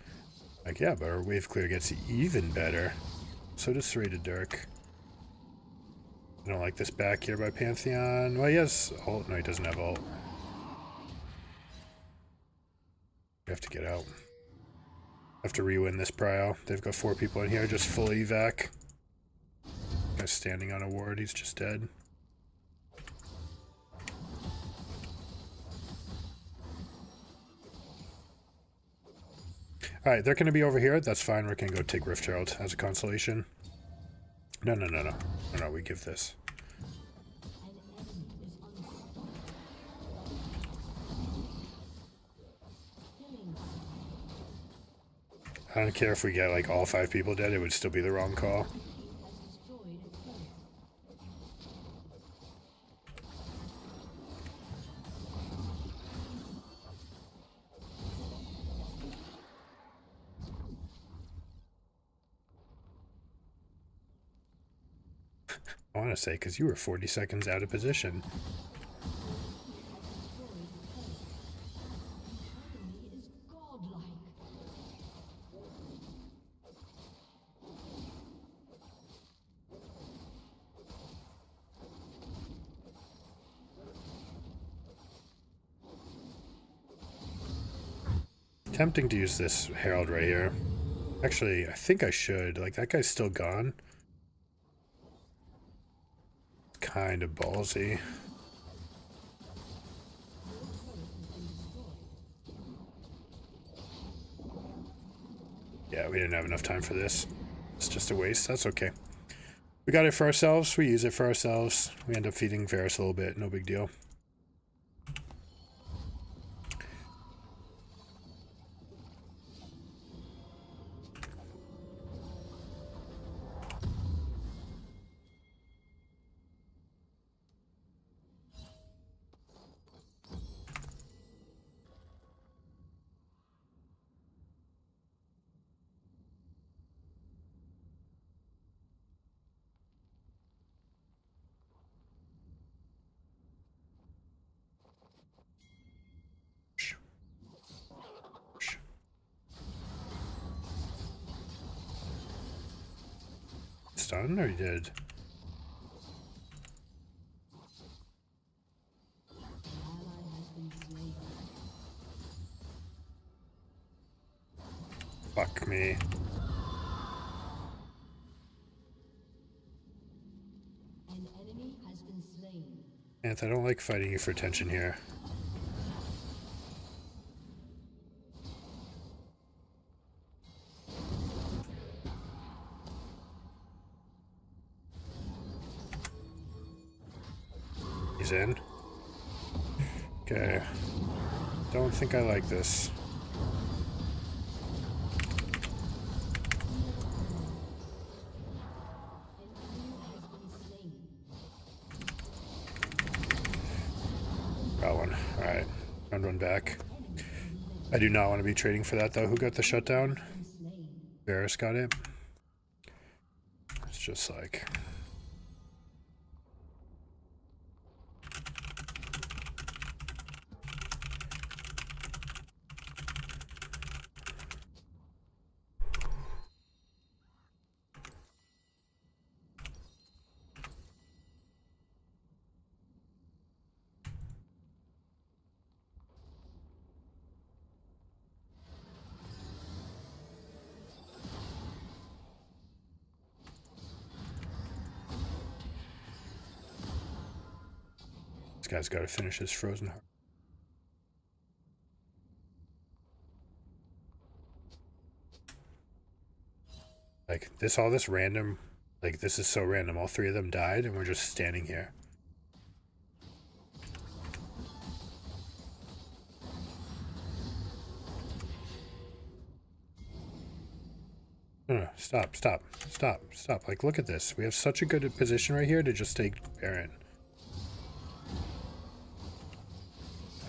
A: Like, yeah, but our wave clear gets even better. So does Serrated Dirk. I don't like this back here by Pantheon. Well, he has ult. No, he doesn't have ult. We have to get out. Have to re-win this prio. They've got 4 people in here, just full evac. Guy's standing on a ward. He's just dead. Alright, they're going to be over here. That's fine. We're going to go take Rift Herald as a consolation. No. No, we give this. I don't care if we get like all 5 people dead, it would still be the wrong call. I want to say, because you were 40 seconds out of position. Tempting to use this Herald right here. Actually, I think I should. Like, that guy's still gone. Kind of ballsy. Yeah, we didn't have enough time for this. It's just a waste. That's okay. We got it for ourselves. We use it for ourselves. We end up feeding Varus a little bit. No big deal. Done or he did? Fuck me.
B: An enemy has been slain.
A: Anth, I don't like fighting you for attention here. He's in. Okay. Don't think I like this. Got one. Alright. Round one back. I do not want to be trading for that though. Who got the shutdown? Varus got it. It's just like... This guy's got to finish his frozen heart. Like, all this random, like, this is so random. All three of them died, and we're just standing here. No, stop. Like, look at this. We have such a good position right here to just take Baron.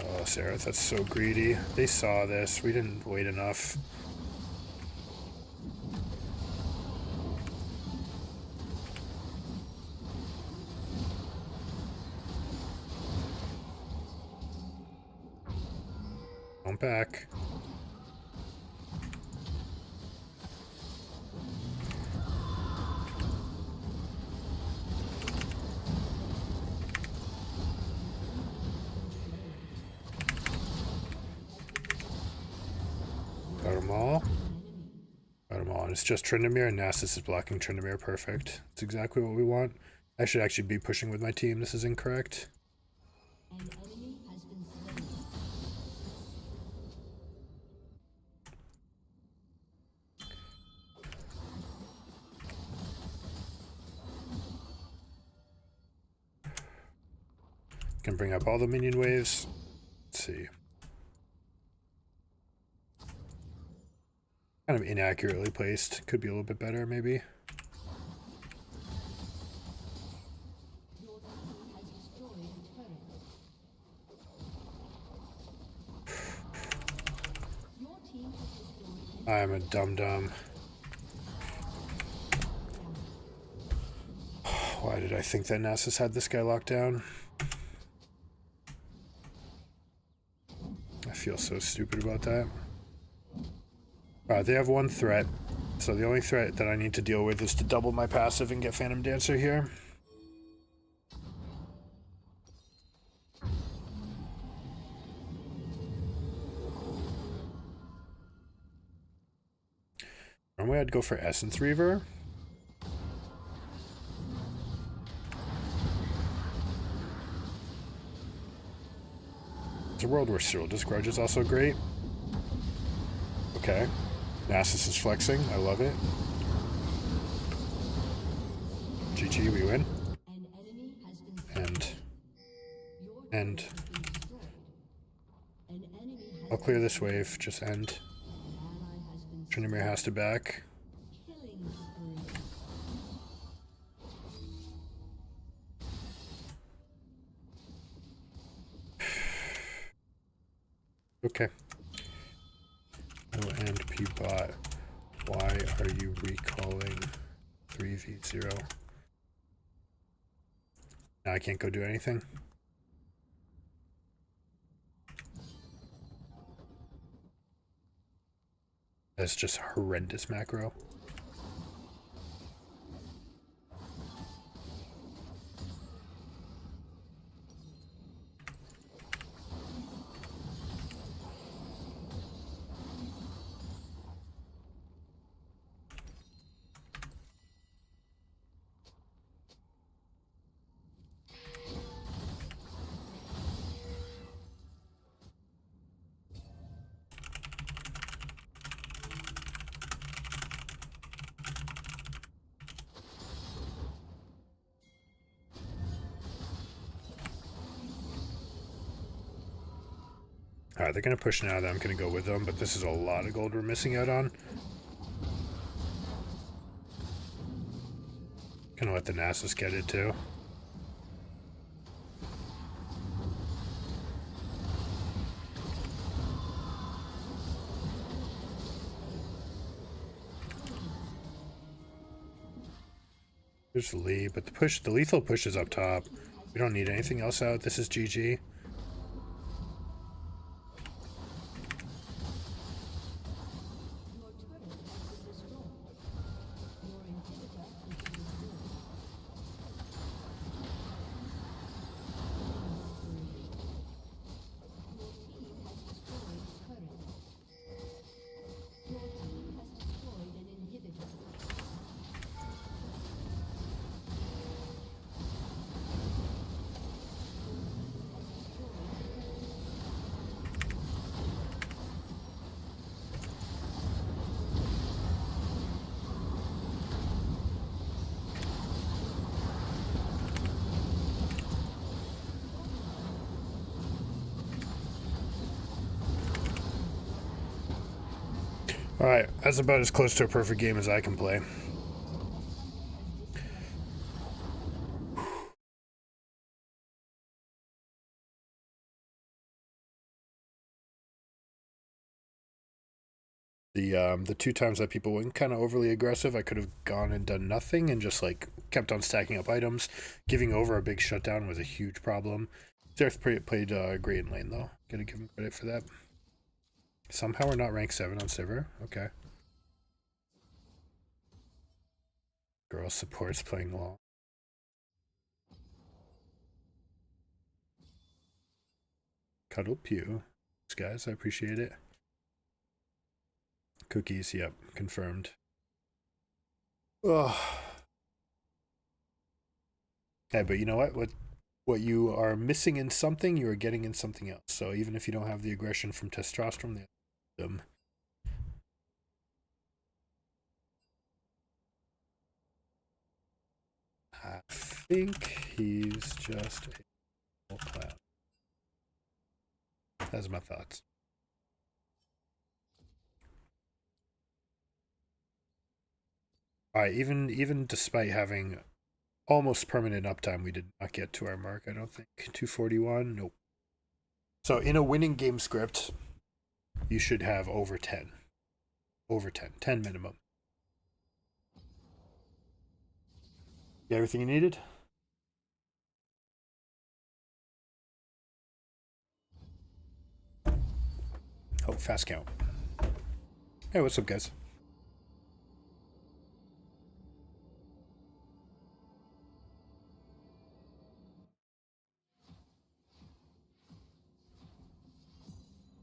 A: Oh, Sarah, that's so greedy. They saw this. We didn't wait enough. Come back. Got them all. Got them all. And it's just Tryndamere, and Nasus is blocking Tryndamere. Perfect. That's exactly what we want. I should actually be pushing with my team. This is incorrect.
B: An enemy has been slain.
A: Can bring up all the minion waves. Let's see. Kind of inaccurately placed. Could be a little bit better, maybe.
B: Your team has destroyed a turret. Your team has destroyed
A: I am a dum-dum. Why did I think that Nasus had this guy locked down? I feel so stupid about that. Alright, they have one threat. So the only threat that I need to deal with is to double my passive and get Phantom Dancer here. Normally I'd go for Essence Reaver. It's a world where Cyrilda's Grudge is also great. Okay. Nasus is flexing. I love it. GG, we win.
B: an enemy has been slain.
A: And
B: Your
A: and
B: turret has been destroyed. An enemy has
A: I'll clear this wave. Just end.
B: an ally has been
A: Tryndamere has to back.
B: killing spree.
A: Okay. Oh, and P-Bot. Why are you recalling 3v0? Now I can't go do anything? That's just horrendous macro. Alright, they're going to push now that I'm going to go with them, but this is a lot of gold we're missing out on. Gonna let the Nasus get it too. There's Lee, but the lethal push is up top. We don't need anything else out. This is GG. Alright, that's about as close to a perfect game as I can play. The two times that people went kind of overly aggressive, I could have gone and done nothing and just like kept on stacking up items. Giving over a big shutdown was a huge problem. Seraph played great in lane though. Gotta give him credit for that. Somehow we're not rank 7 on Sivir. Okay. Girl supports playing long. Cuddle Pew. Thanks, guys. I appreciate it. Cookies. Yep. Confirmed. Ugh. Yeah, but you know what? What you are missing in something, you are getting in something else. So even if you don't have the aggression from testosterone, them. I think he's just a clown. That's my thoughts. Alright, even despite having almost permanent uptime, we did not get to our mark, I don't think. 241, nope. So in a winning game script, you should have over 10. Over 10. 10 minimum. You got everything you needed? Oh, fast count. Hey, what's up, guys?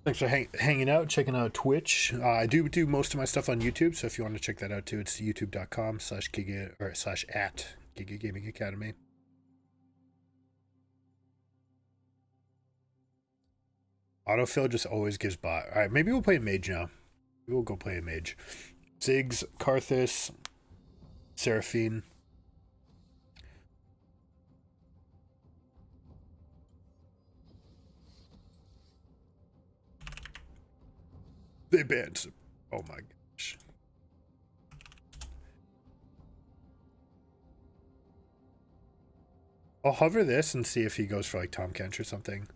A: Thanks for hanging out, checking out Twitch. I do most of my stuff on YouTube, so if you want to check that out too, it's youtube.com/giga or /at Giga Gaming Academy. Autofill just always gives bot. All right, maybe we'll play a mage now. Maybe we'll go play a mage. Ziggs, Karthus, Seraphine. They banned. Oh my gosh. I'll hover this and see if he goes for like Tom Kench or something.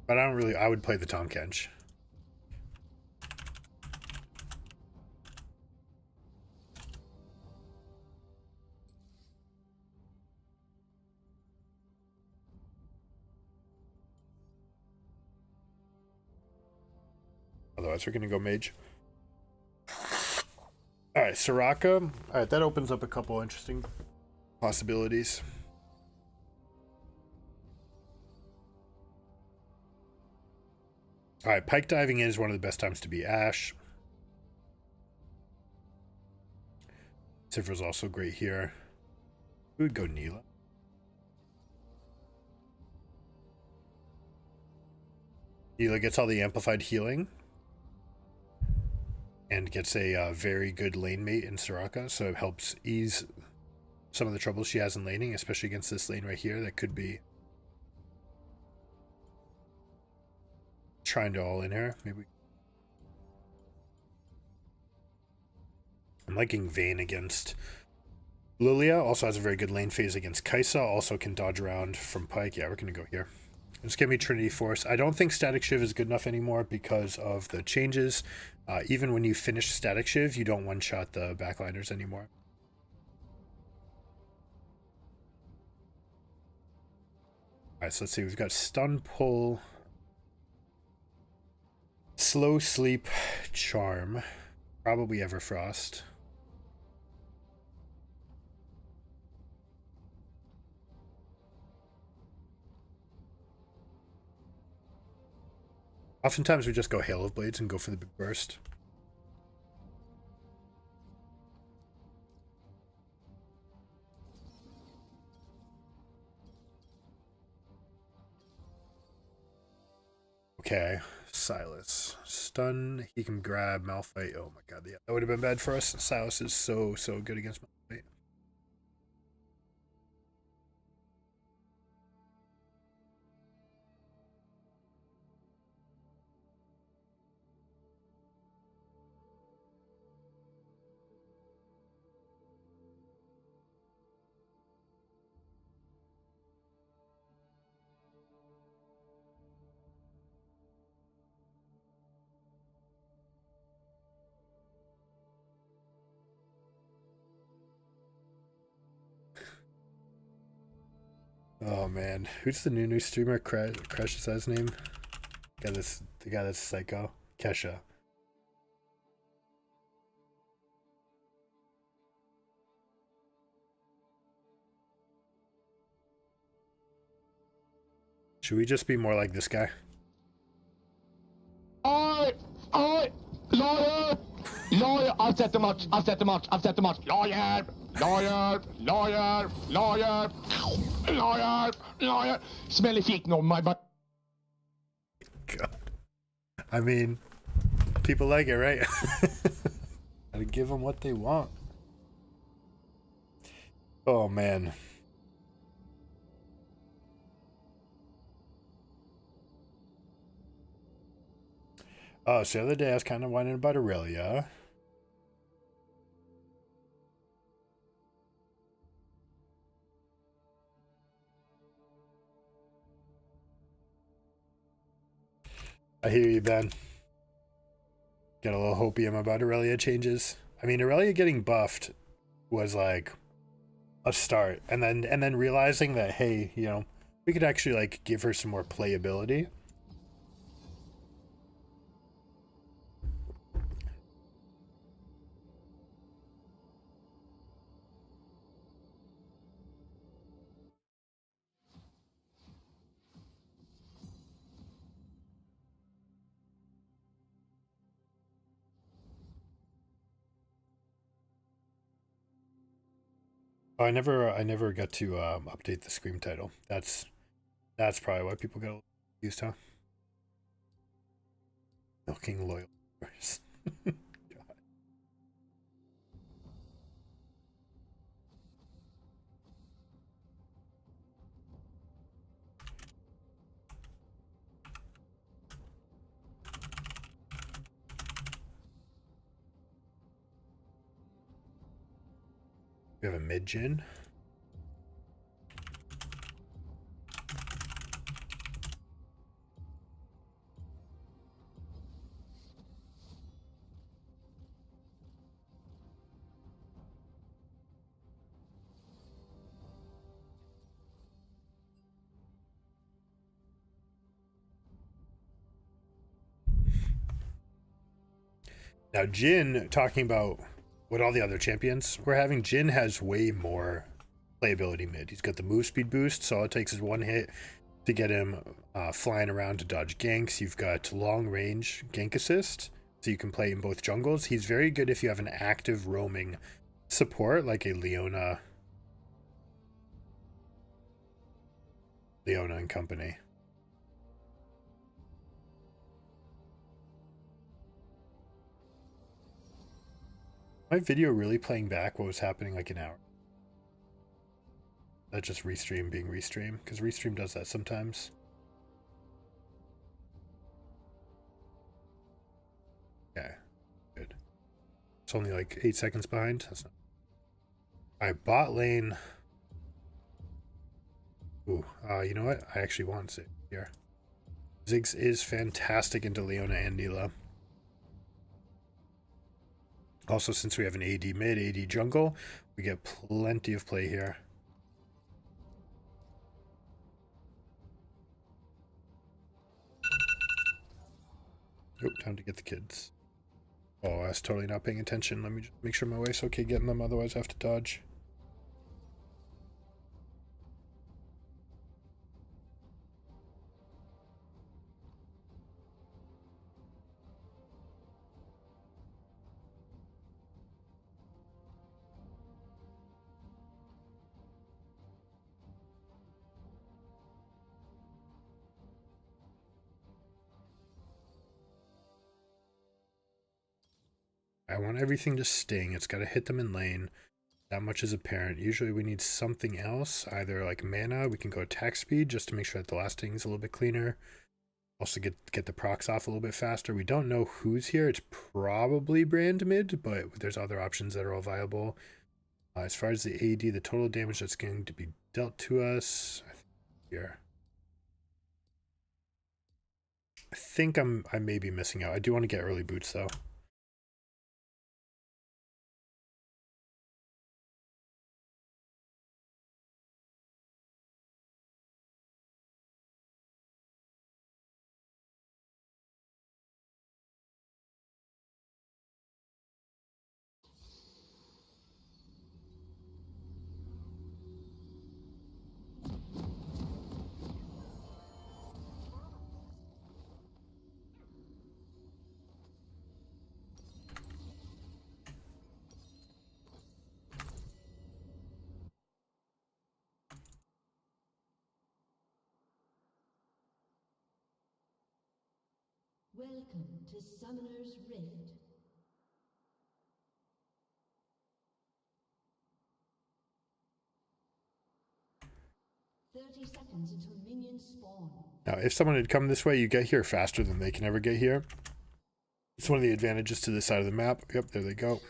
A: But I would play the Tom Kench. Otherwise, we're going to go mage. All right, Soraka. All right, that opens up a couple interesting possibilities. All right, pike diving is one of the best times to be Ashe. Sivir's also great here. We would go Neela. Neela gets all the amplified healing and gets a very good lane mate in Soraka, so it helps ease some of the troubles she has in laning, especially against this lane right here that could be trying to all in her. Maybe I'm liking Vayne against Lilia. Also has a very good lane phase against Kaisa. Also can dodge around from Pike. Yeah, we're gonna go here. Just give me Trinity Force. I don't think Static Shiv is good enough anymore because of the changes. Even when you finish Static Shiv, you don't one-shot the backliners anymore. Alright, so let's see. We've got Stun Pull, Slow Sleep, Charm, probably Everfrost. Oftentimes we just go Hail of Blades and go for the big burst. Okay, Silas. Stun, he can grab Malphite. Oh my god, yeah, that would have been bad for us. Silas is so good against Malphite. Oh man, who's the new streamer? Crash is his name. The guy that's psycho. Kesha. Should we just be more like this guy?
C: Lawyer! Lawyer! I've said too much. Lawyer! Smelly feet on my butt.
A: God. I mean, people like it, right? Gotta give them what they want. Oh man. Oh, so the other day I was kind of whining about Aurelia. I hear you, Ben. Get a little hopium about Aurelia changes. I mean, Aurelia getting buffed was like a start, and then realizing that, hey, you know, we could actually like give her some more playability. Oh, I never got to update the Scream title. That's probably why people get used to. Milking loyal viewers. We have a mid-gen. Now, Jin, talking about what all the other champions we're having, Jin has way more playability mid. He's got the move speed boost, so all it takes is one hit to get him flying around to dodge ganks. You've got long range gank assist, so you can play in both jungles. He's very good if you have an active roaming support like a Leona and company. My video really playing back what was happening like an hour? That's just Restream being Restream, because Restream does that sometimes. Okay, good. It's only like 8 seconds behind. That's not... Alright, bot lane. Ooh, you know what? I actually want it here. Ziggs is fantastic into Leona and Neela. Also, since we have an AD mid, AD jungle, we get plenty of play here. Oh, time to get the kids. Oh, I was totally not paying attention. Let me just make sure my wife's okay getting them, otherwise I have to dodge. I want everything to sting. It's got to hit them in lane. That much is apparent. Usually we need something else, either like mana. We can go attack speed just to make sure that the last sting is a little bit cleaner. Also get the procs off a little bit faster. We don't know who's here. It's probably Brand mid, but there's other options that are all viable. As far as the AD, the total damage that's going to be dealt to us, I think here. I think I may be missing out. I do want to get early boots though.
B: Welcome to Summoner's Rift. "30 seconds until minions spawn."
A: Now, if someone had come this way, you get here faster than they can ever get here. It's one of the advantages to this side of the map. Yep, there they go.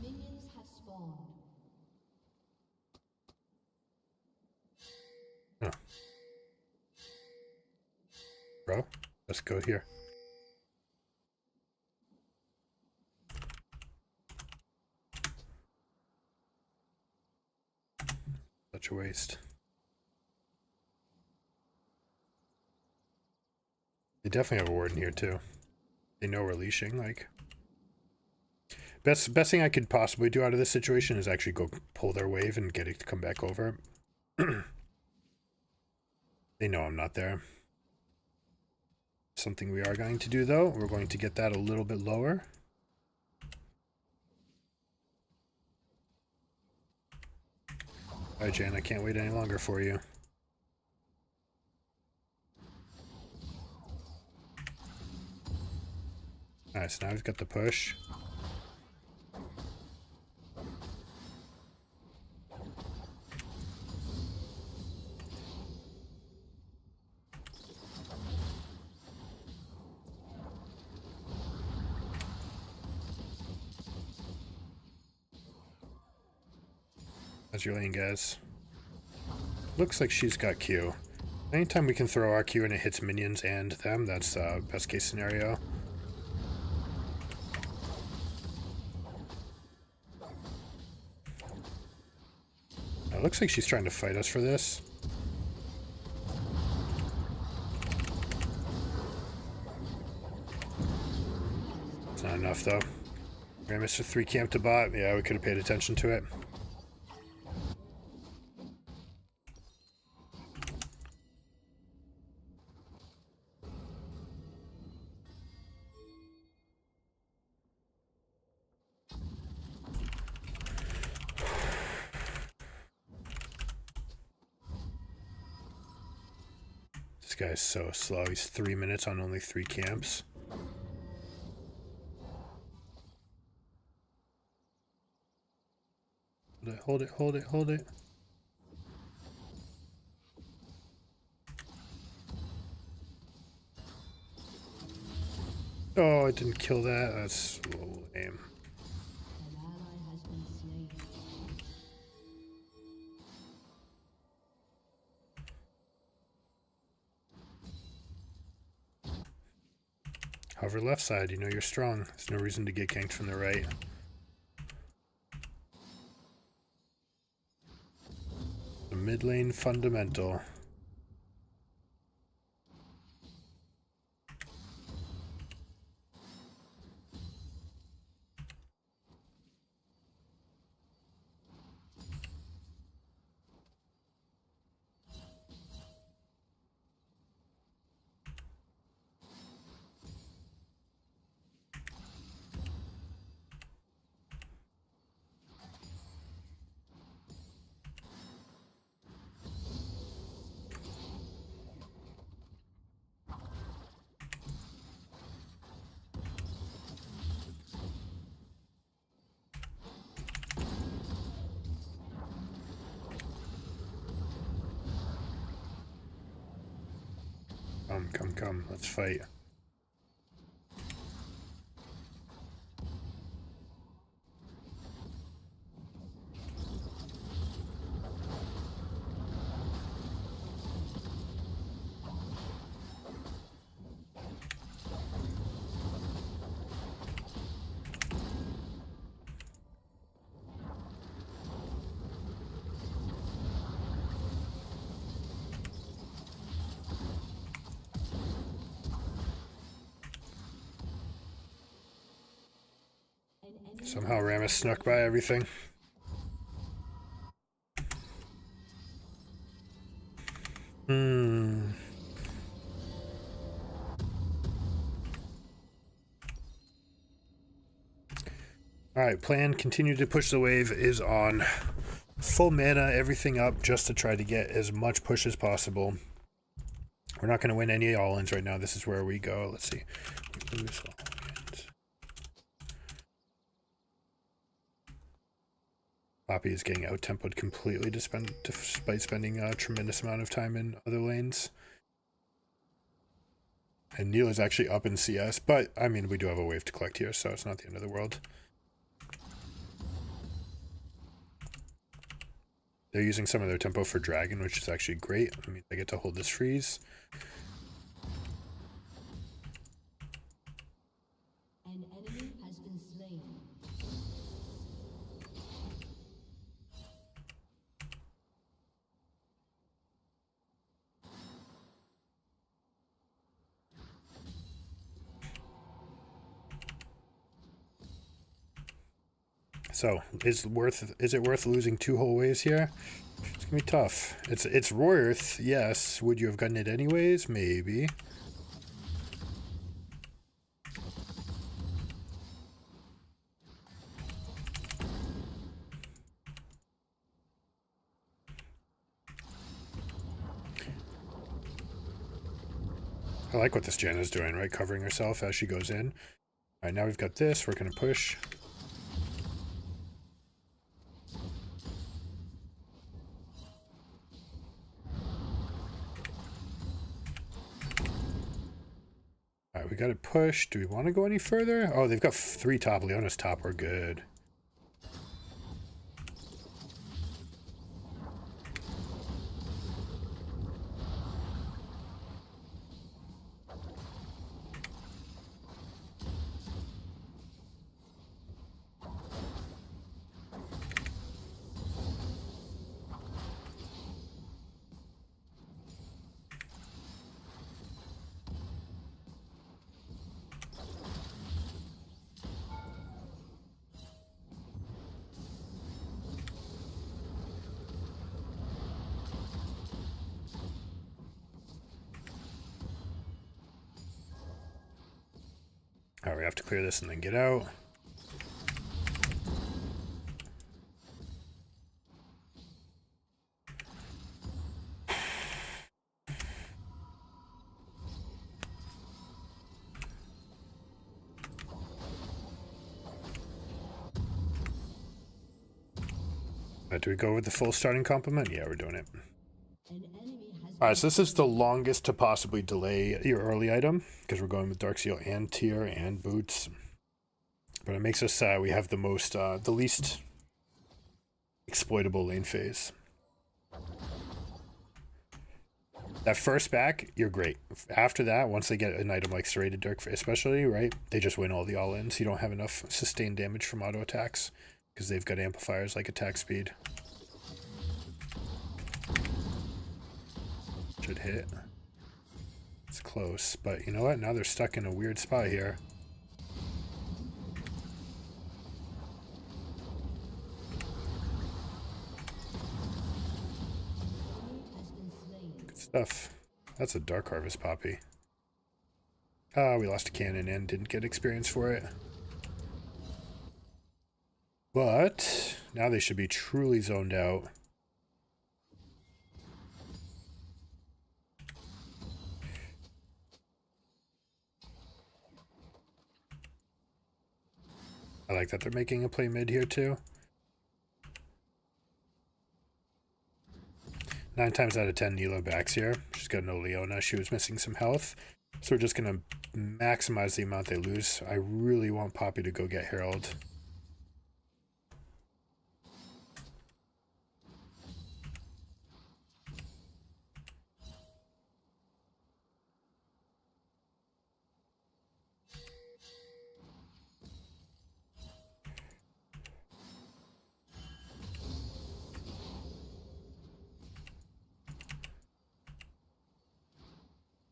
B: Minions have spawned.
A: Oh. Bro, let's go here. Such a waste. They definitely have a ward in here too. They know we're leashing, like. Best thing I could possibly do out of this situation is actually go pull their wave and get it to come back over. They know I'm not there. Something we are going to do though, we're going to get that a little bit lower. Alright, Jan, I can't wait any longer for you. Nice, now we've got the push. How's your lane, guys? Looks like she's got Q. Anytime we can throw our Q and it hits minions and them, that's best case scenario. It looks like she's trying to fight us for this. It's not enough though. We're gonna miss a 3 camp to bot. Yeah, we could have paid attention to it. This guy's so slow. He's 3 minutes on only 3 camps. hold it, hold it, hold it. Oh, it didn't kill that. That's lame.
B: An ally has been slain.
A: Hover left side, you know you're strong. There's no reason to get ganked from the right. The mid lane fundamental. Come, let's fight. Somehow Rammus snuck by everything. Alright, plan, continue to push the wave is on. Full mana, everything up, just to try to get as much push as possible. We're not going to win any all-ins right now. This is where we go. Let's see. We lose all-ins. Poppy is getting out-tempoed completely despite spending a tremendous amount of time in other lanes. And Neil is actually up in CS, but, I mean, we do have a wave to collect here, so it's not the end of the world. They're using some of their tempo for Dragon, which is actually great. I mean, they get to hold this freeze.
B: An enemy has been slain.
A: So, is it worth losing 2 whole waves here? It's gonna be tough. It's worth, yes. Would you have gotten it anyways? Maybe. I like what this Janna's doing, right? Covering herself as she goes in. Alright, now we've got this. We're gonna push. Alright, we got it pushed. Do we want to go any further? Oh, they've got 3 top. Leona's top. We're good. Alright, we have to clear this and then get out. Do we go with the full starting complement? Yeah, we're doing it.
B: An enemy has
A: Alright, so this is the longest to possibly delay your early item, because we're going with Dark Seal and Tier and Boots. But it makes us, we have the most, the least exploitable lane phase. That first back, you're great. After that, once they get an item like Serrated Dirk, especially, right, they just win all the all-ins. You don't have enough sustained damage from auto attacks, because they've got amplifiers like attack speed. Should hit. It's close, but you know what? Now they're stuck in a weird spot here. Good stuff. That's a Dark Harvest Poppy. Ah, we lost a cannon and didn't get experience for it. But now they should be truly zoned out. I like that they're making a play mid here too. 9 times out of 10, Nilo backs here. She's got no Leona. She was missing some health. So we're just going to maximize the amount they lose. I really want Poppy to go get Herald.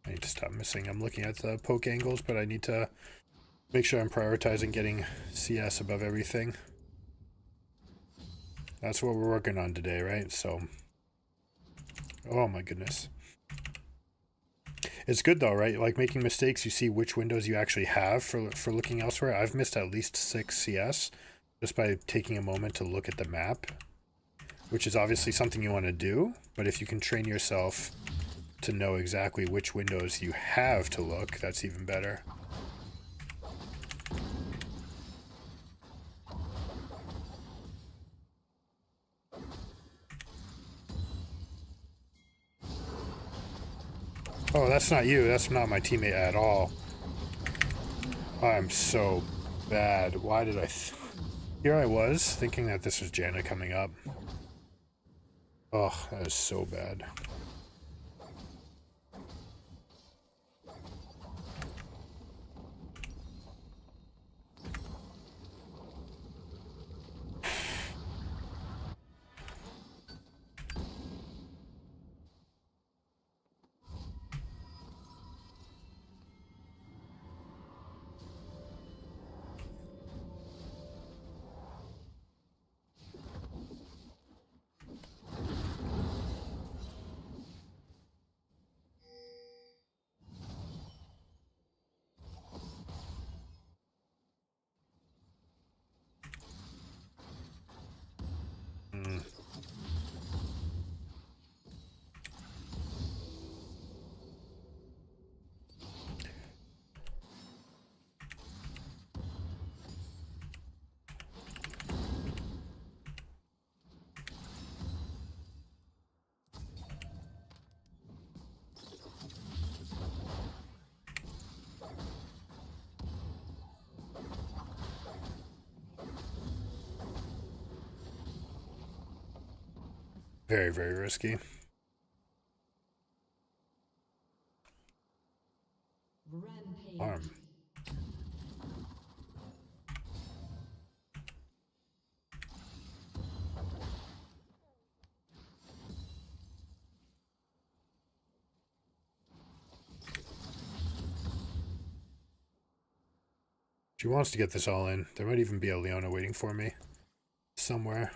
A: I need to stop missing. I'm looking at the poke angles, but I need to make sure I'm prioritizing getting CS above everything. That's what we're working on today, right? So, oh my goodness. It's good though, right? Like making mistakes, you see which windows you actually have for looking elsewhere. I've missed at least 6 CS just by taking a moment to look at the map, which is obviously something you want to do. But if you can train yourself to know exactly which windows you have to look, that's even better. Oh, that's not you. That's not my teammate at all. I'm so bad. Why did I... Here I was, thinking that this was Janna coming up. Oh, that is so bad. Very, very risky.
B: rampage.
A: Arm. She wants to get this all in. There might even be a Leona waiting for me somewhere.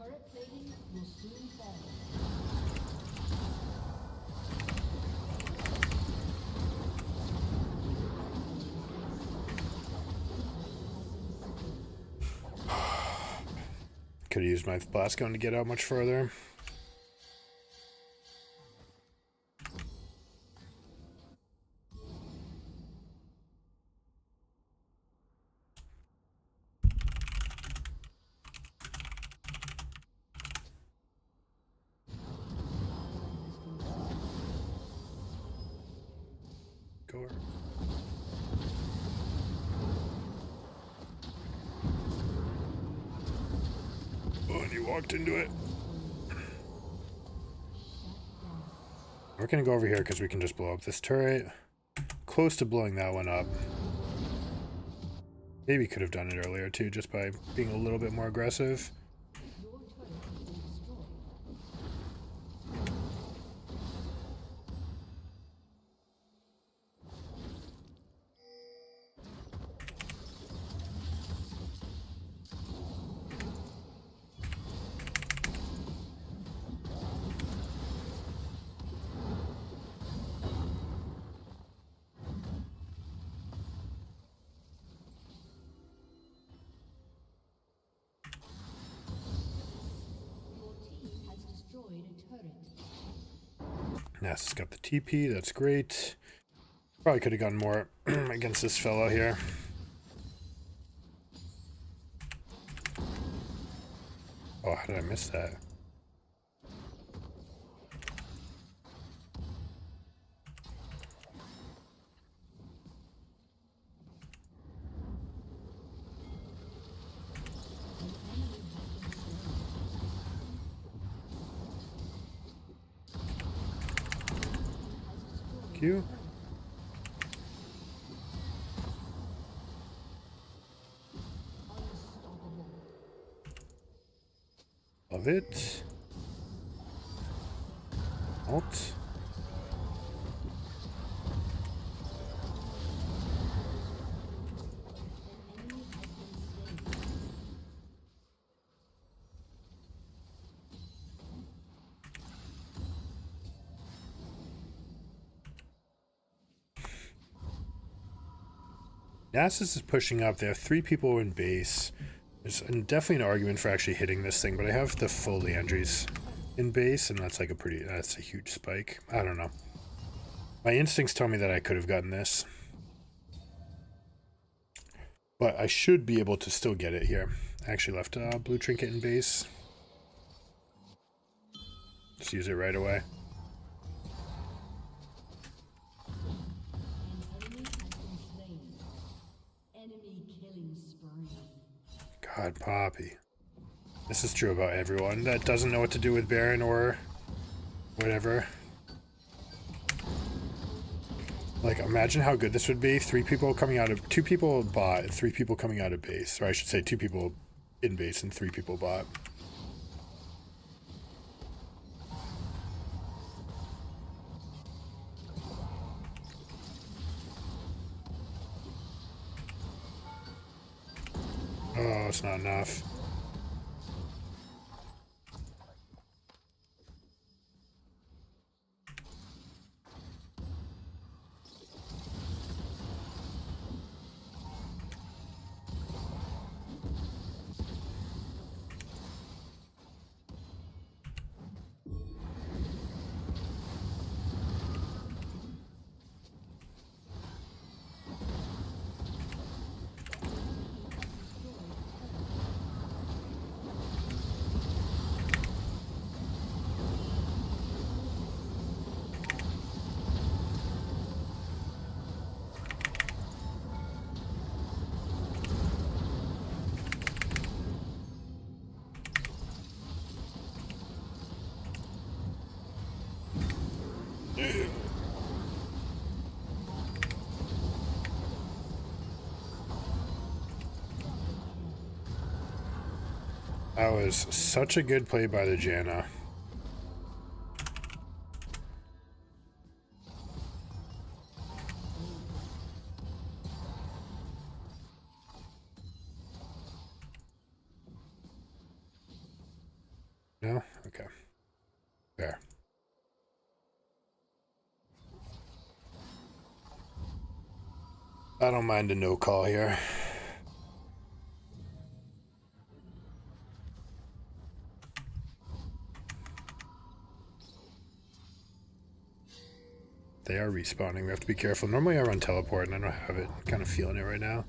B: Turret plating will soon fall.
A: Could have used my blast gun to get out much further. Go. Oh, and you walked into it. We're gonna go over here because we can just blow up this turret. Close to blowing that one up. Maybe could have done it earlier too, just by being a little bit more aggressive.
B: Your turret has been destroyed. Your team has destroyed a turret.
A: Yes, it's got the TP, that's great. Probably could have gotten more against this fellow here. Oh, how did I miss that? Q. Love it. Alt. Nasus is pushing up. They have 3 people in base. There's definitely an argument for actually hitting this thing, but I have the full Leandries in base, and that's like that's a huge spike. I don't know. My instincts tell me that I could have gotten this. But I should be able to still get it here. I actually left a blue trinket in base. Just use it right away. God, Poppy. This is true about everyone that doesn't know what to do with Baron or whatever. Like, imagine how good this would be. 2 people bot, 3 people coming out of base. Or I should say 2 people in base and 3 people bot. Oh, it's not enough. That was such a good play by the Janna. now? Okay. Fair. I don't mind a no call here. They are respawning. We have to be careful. Normally I run teleport and I don't have it. I'm kind of feeling it right now.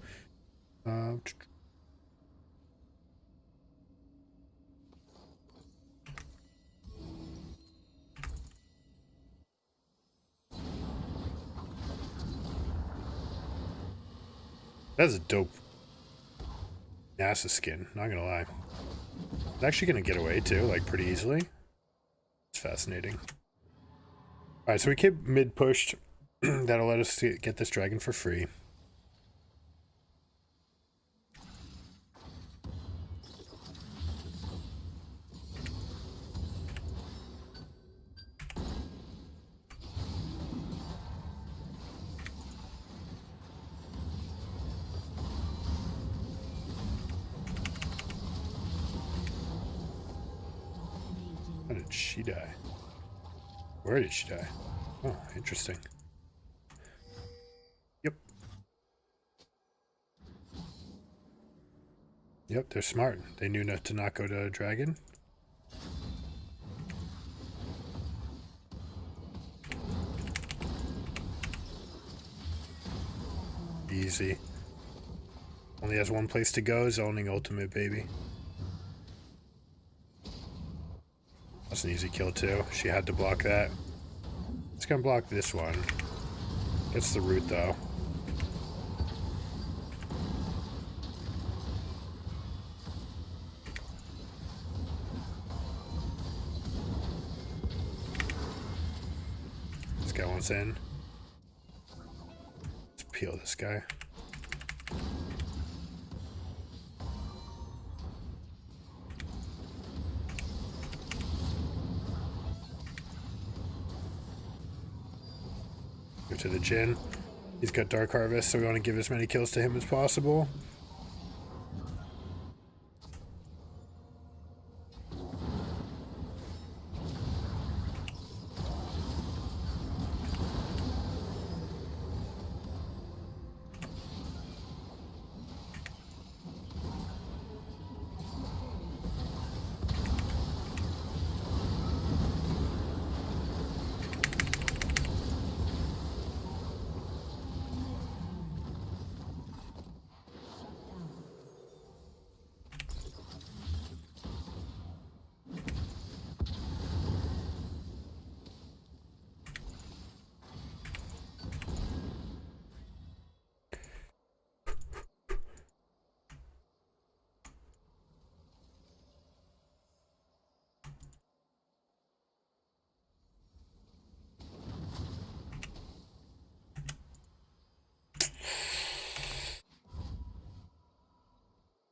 A: That's a dope NASA skin, not gonna lie. It's actually gonna get away too, like pretty easily. It's fascinating. Alright, so we keep mid-pushed. That'll let us get this dragon for free. How did she die? Where did she die? Oh, interesting. Yep. Yep, they're smart. They knew not to not go to dragon. Easy. Only has one place to go, zoning ultimate, baby. That's an easy kill too. She had to block that. It's gonna block this one. Gets the root though. This guy wants in. Let's peel this guy. Go to the Jhin. He's got Dark Harvest, so we want to give as many kills to him as possible.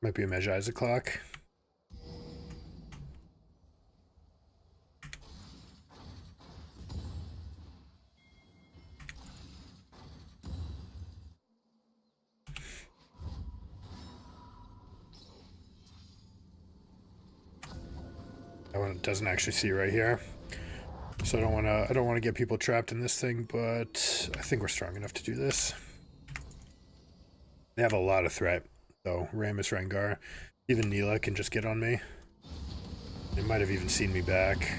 A: Might be a Magi clock. That one doesn't actually see right here. So I don't wanna get people trapped in this thing, but I think we're strong enough to do this. They have a lot of threat, though. Rammus, Rengar, even Neela can just get on me. They might have even seen me back.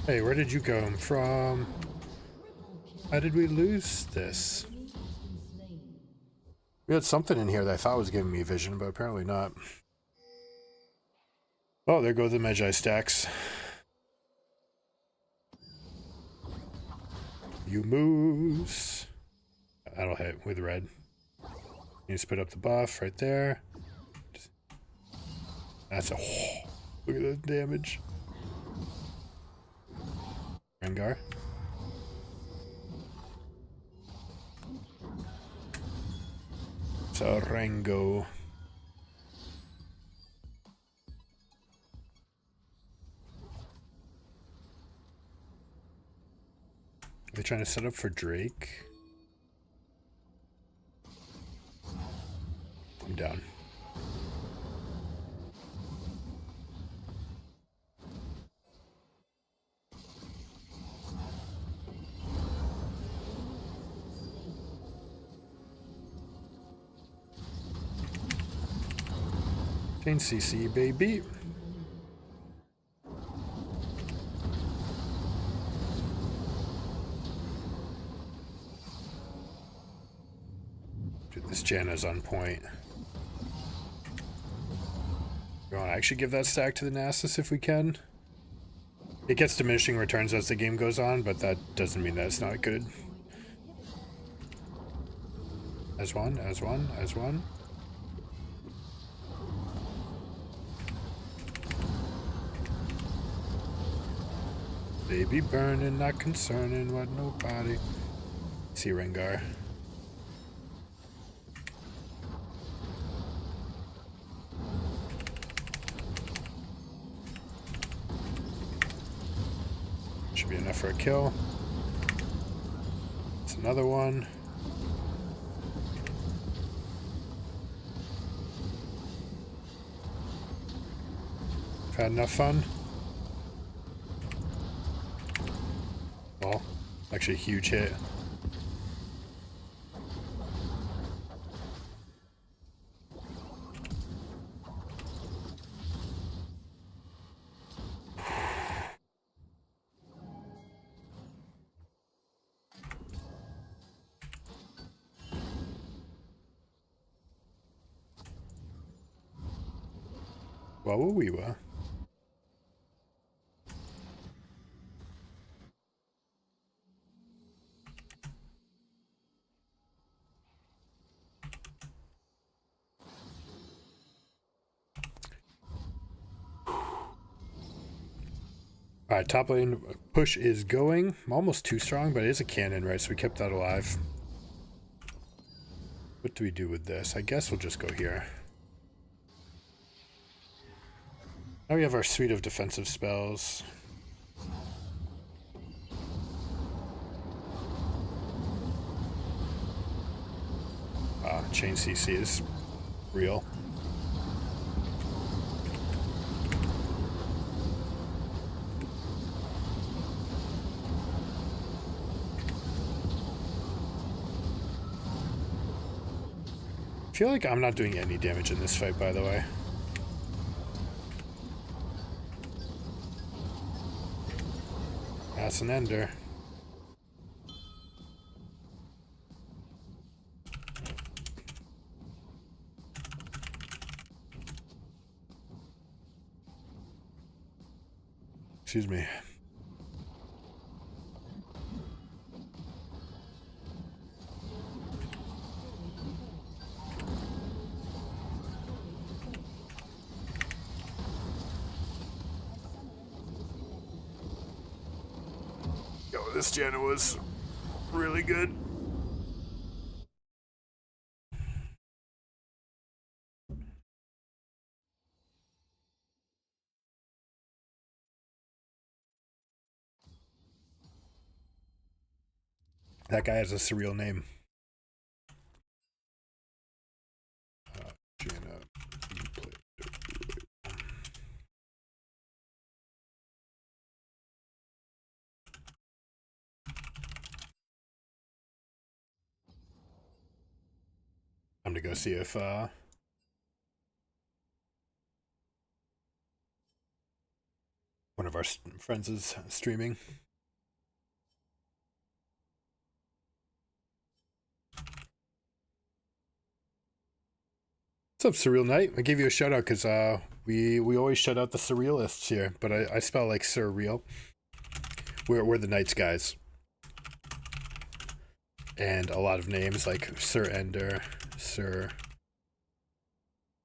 A: Hey, where did you come from? How did we lose this? We had something in here that I thought was giving me vision, but apparently not. Oh, there go the Magi stacks. You moose. That'll hit with red. You spit up the buff right there. That's a... look at the damage. Rengar. Sarengo. Are they trying to set up for Drake? I'm down. Chain CC, baby. Dude, this Janna's on point. We want to actually give that stack to the Nasus if we can. It gets diminishing returns as the game goes on, but that doesn't mean that it's not good. As one, as one, as one. Baby burning, not concerning what nobody. See Rengar. Should be enough for a kill. It's another one. I've had enough fun. Well, actually a huge hit. Wawawiwa. Alright, top lane push is going. I'm almost too strong, but it is a cannon, right? So we kept that alive. What do we do with this? I guess we'll just go here. Now we have our suite of defensive spells. Chain CC is real. I feel like I'm not doing any damage in this fight, by the way. That's an ender. Excuse me. Yo, this Janna was really good. That guy has a surreal name. Janna. I'm gonna go see if one of our friends is streaming. What's up, Surreal Knight? I gave you a shout out because we always shout out the surrealists here, but I spell like surreal. We're the Knights guys, and a lot of names like Sir Ender, Sir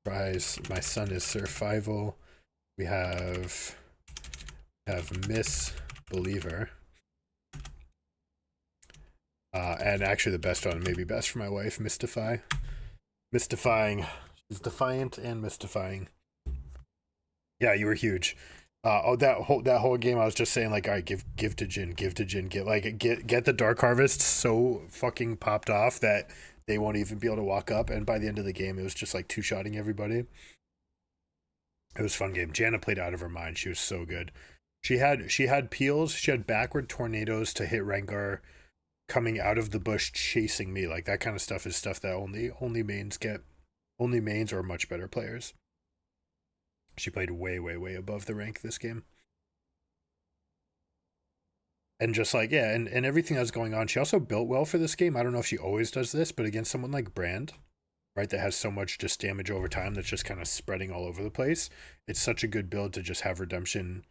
A: Rise. My son is Sir Fivel. We have Miss Believer, and actually the best one, maybe best for my wife, Mystify. Mystifying. She's defiant and mystifying. Yeah, you were huge. That whole game, I was just saying like, all right, give to Jin, get the Dark Harvest so fucking popped off that they won't even be able to walk up. And by the end of the game, it was just like two-shotting everybody. It was a fun game. Janna played out of her mind. She was so good. She had peels. She had backward tornadoes to hit Rengar coming out of the bush chasing me. Like that kind of stuff is stuff that only mains get. Only mains or much better players. She played way, way, way above the rank this game. And just like, yeah, and everything that's going on, she also built well for this game. I don't know if she always does this, but against someone like Brand, right, that has so much just damage over time that's just kind of spreading all over the place, it's such a good build to just have Redemption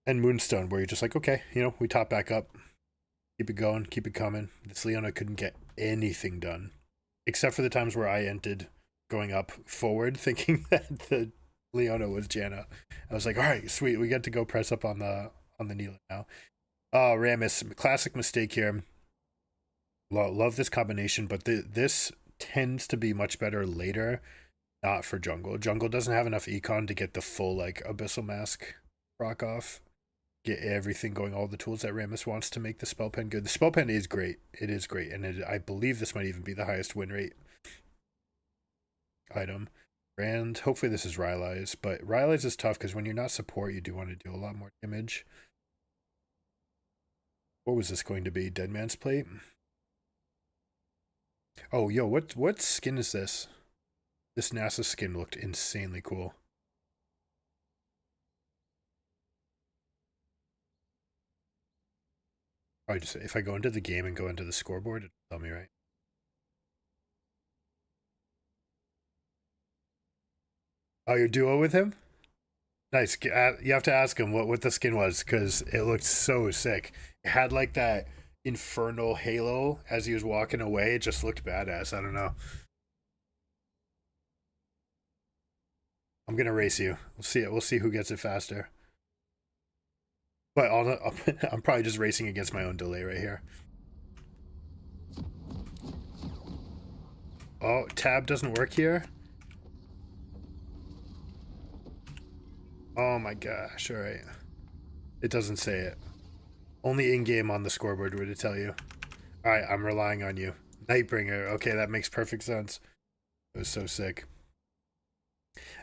A: and Moonstone, where you're just like, okay, we top back up, keep it going, keep it coming. This Leona couldn't get anything done, except for the times where I entered going up forward, thinking that the Leona was Janna. I was like, all right, sweet, we get to go press up on the Neela now. Oh, Rammus, classic mistake here. Love this combination, but this tends to be much better later, not for jungle. Jungle doesn't have enough econ to get the full like Abyssal Mask rock off, get everything going, all the tools that Rammus wants to make the spell pen good. The spell pen is great. It is great, and I believe this might even be the highest win rate item. And hopefully this is Rylai's, but Rylai's is tough because when you're not support, you do want to do a lot more damage. What was this going to be? Dead Man's Plate? Oh, yo, what skin is this? This NASA skin looked insanely cool. Probably just, if I go into the game and go into the scoreboard, it'll tell me, right? Oh, your duo with him? Nice. You have to ask him what the skin was, because it looked so sick. It had like that infernal halo as he was walking away. It just looked badass. I don't know. I'm gonna race you. We'll see it. We'll see who gets it faster. But I'm probably just racing against my own delay right here. Oh, tab doesn't work here. Oh my gosh, alright. It doesn't say it. Only in-game on the scoreboard would it tell you. Alright, I'm relying on you. Nightbringer, okay, that makes perfect sense. It was so sick.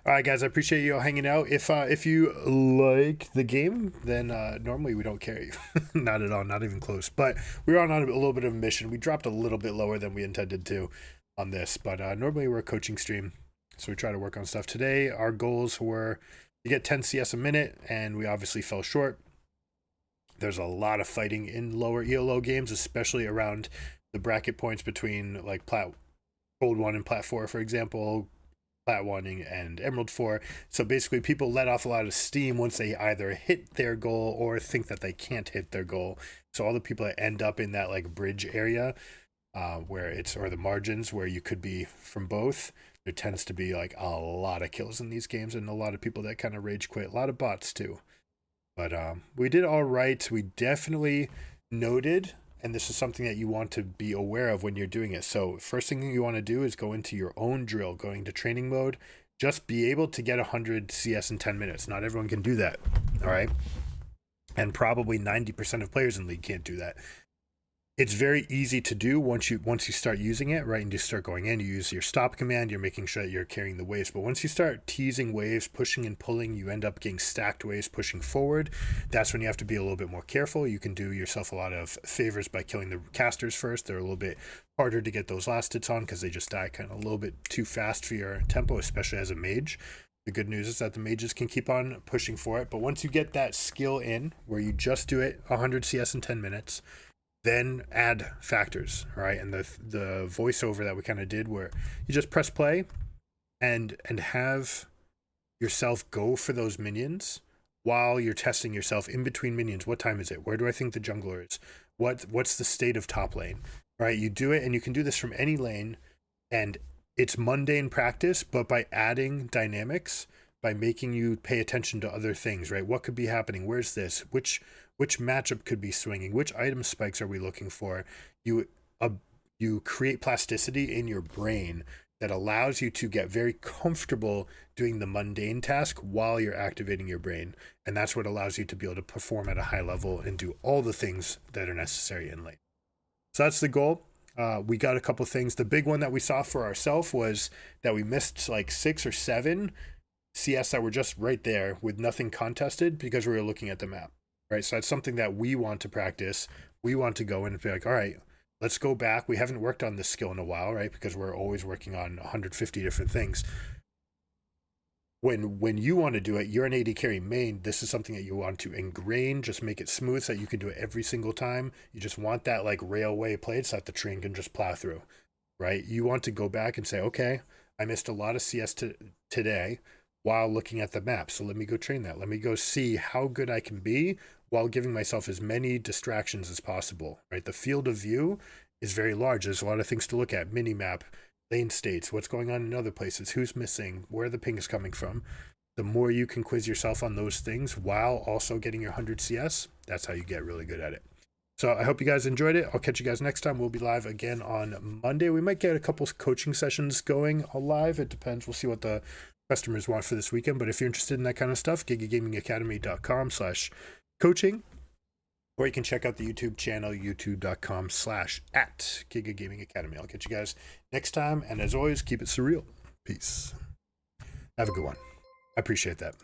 A: Alright guys, I appreciate you all hanging out. If you like the game, then normally we don't carry you. Not at all, not even close. But we were on a little bit of a mission. We dropped a little bit lower than we intended to on this. But normally we're a coaching stream, so we try to work on stuff. Today, our goals were to get 10 CS a minute, and we obviously fell short. There's a lot of fighting in lower ELO games, especially around the bracket points between like Gold 1 and Plat 4, for example, Plat 1 and Emerald 4. So basically people let off a lot of steam once they either hit their goal or think that they can't hit their goal. So all the people that end up in that like bridge area where it's, or the margins where you could be from both, there tends to be like a lot of kills in these games and a lot of people that kind of rage quit. A lot of bots too. But we did all right. We definitely noted, and this is something that you want to be aware of when you're doing it. So first thing you want to do is go into your own drill, going to training mode. Just be able to get 100 CS in 10 minutes. Not everyone can do that. All right. And probably 90% of players in League can't do that. It's very easy to do once you start using it, right? And you start going in, you use your stop command, you're making sure that you're carrying the waves. But once you start teasing waves, pushing and pulling, you end up getting stacked waves pushing forward. That's when you have to be a little bit more careful. You can do yourself a lot of favors by killing the casters first. They're a little bit harder to get those last hits on because they just die kind of a little bit too fast for your tempo, especially as a mage. The good news is that the mages can keep on pushing for it. But once you get that skill in, where you just do it 100 CS in 10 minutes, then add factors, right? And the voiceover that we kind of did, where you just press play and have yourself go for those minions while you're testing yourself in between minions. What time is it? Where do I think the jungler is? What's the state of top lane, right? You do it, and you can do this from any lane, and it's mundane practice, but by adding dynamics, by making you pay attention to other things, right? What could be happening? Where's this? Which matchup could be swinging? Which item spikes are we looking for? You create plasticity in your brain that allows you to get very comfortable doing the mundane task while you're activating your brain. And that's what allows you to be able to perform at a high level and do all the things that are necessary in lane. So that's the goal. We got a couple things. The big one that we saw for ourselves was that we missed like 6 or 7 CS that were just right there with nothing contested because we were looking at the map, right? So that's something that we want to practice. We want to go in and be like, all right, let's go back. We haven't worked on this skill in a while, right? Because we're always working on 150 different things. When you want to do it, you're an AD carry main. This is something that you want to ingrain, just make it smooth so that you can do it every single time. You just want that like railway played so that the train can just plow through, right? You want to go back and say, okay, I missed a lot of CS today while looking at the map. So let me go train that. Let me go see how good I can be while giving myself as many distractions as possible, right? The field of view is very large. There's a lot of things to look at. Mini map, lane states, what's going on in other places, who's missing, where the ping is coming from. The more you can quiz yourself on those things while also getting your 100 CS, that's how you get really good at it. So I hope you guys enjoyed it. I'll catch you guys next time. We'll be live again on Monday. We might get a couple coaching sessions going live. It depends. We'll see what the customers want for this weekend. But if you're interested in that kind of stuff, gigagamingacademy.com/coaching. Or you can check out the YouTube channel, youtube.com/@gigagamingacademy. I'll catch you guys next time. And as always, keep it surreal. Peace. Have a good one. I appreciate that.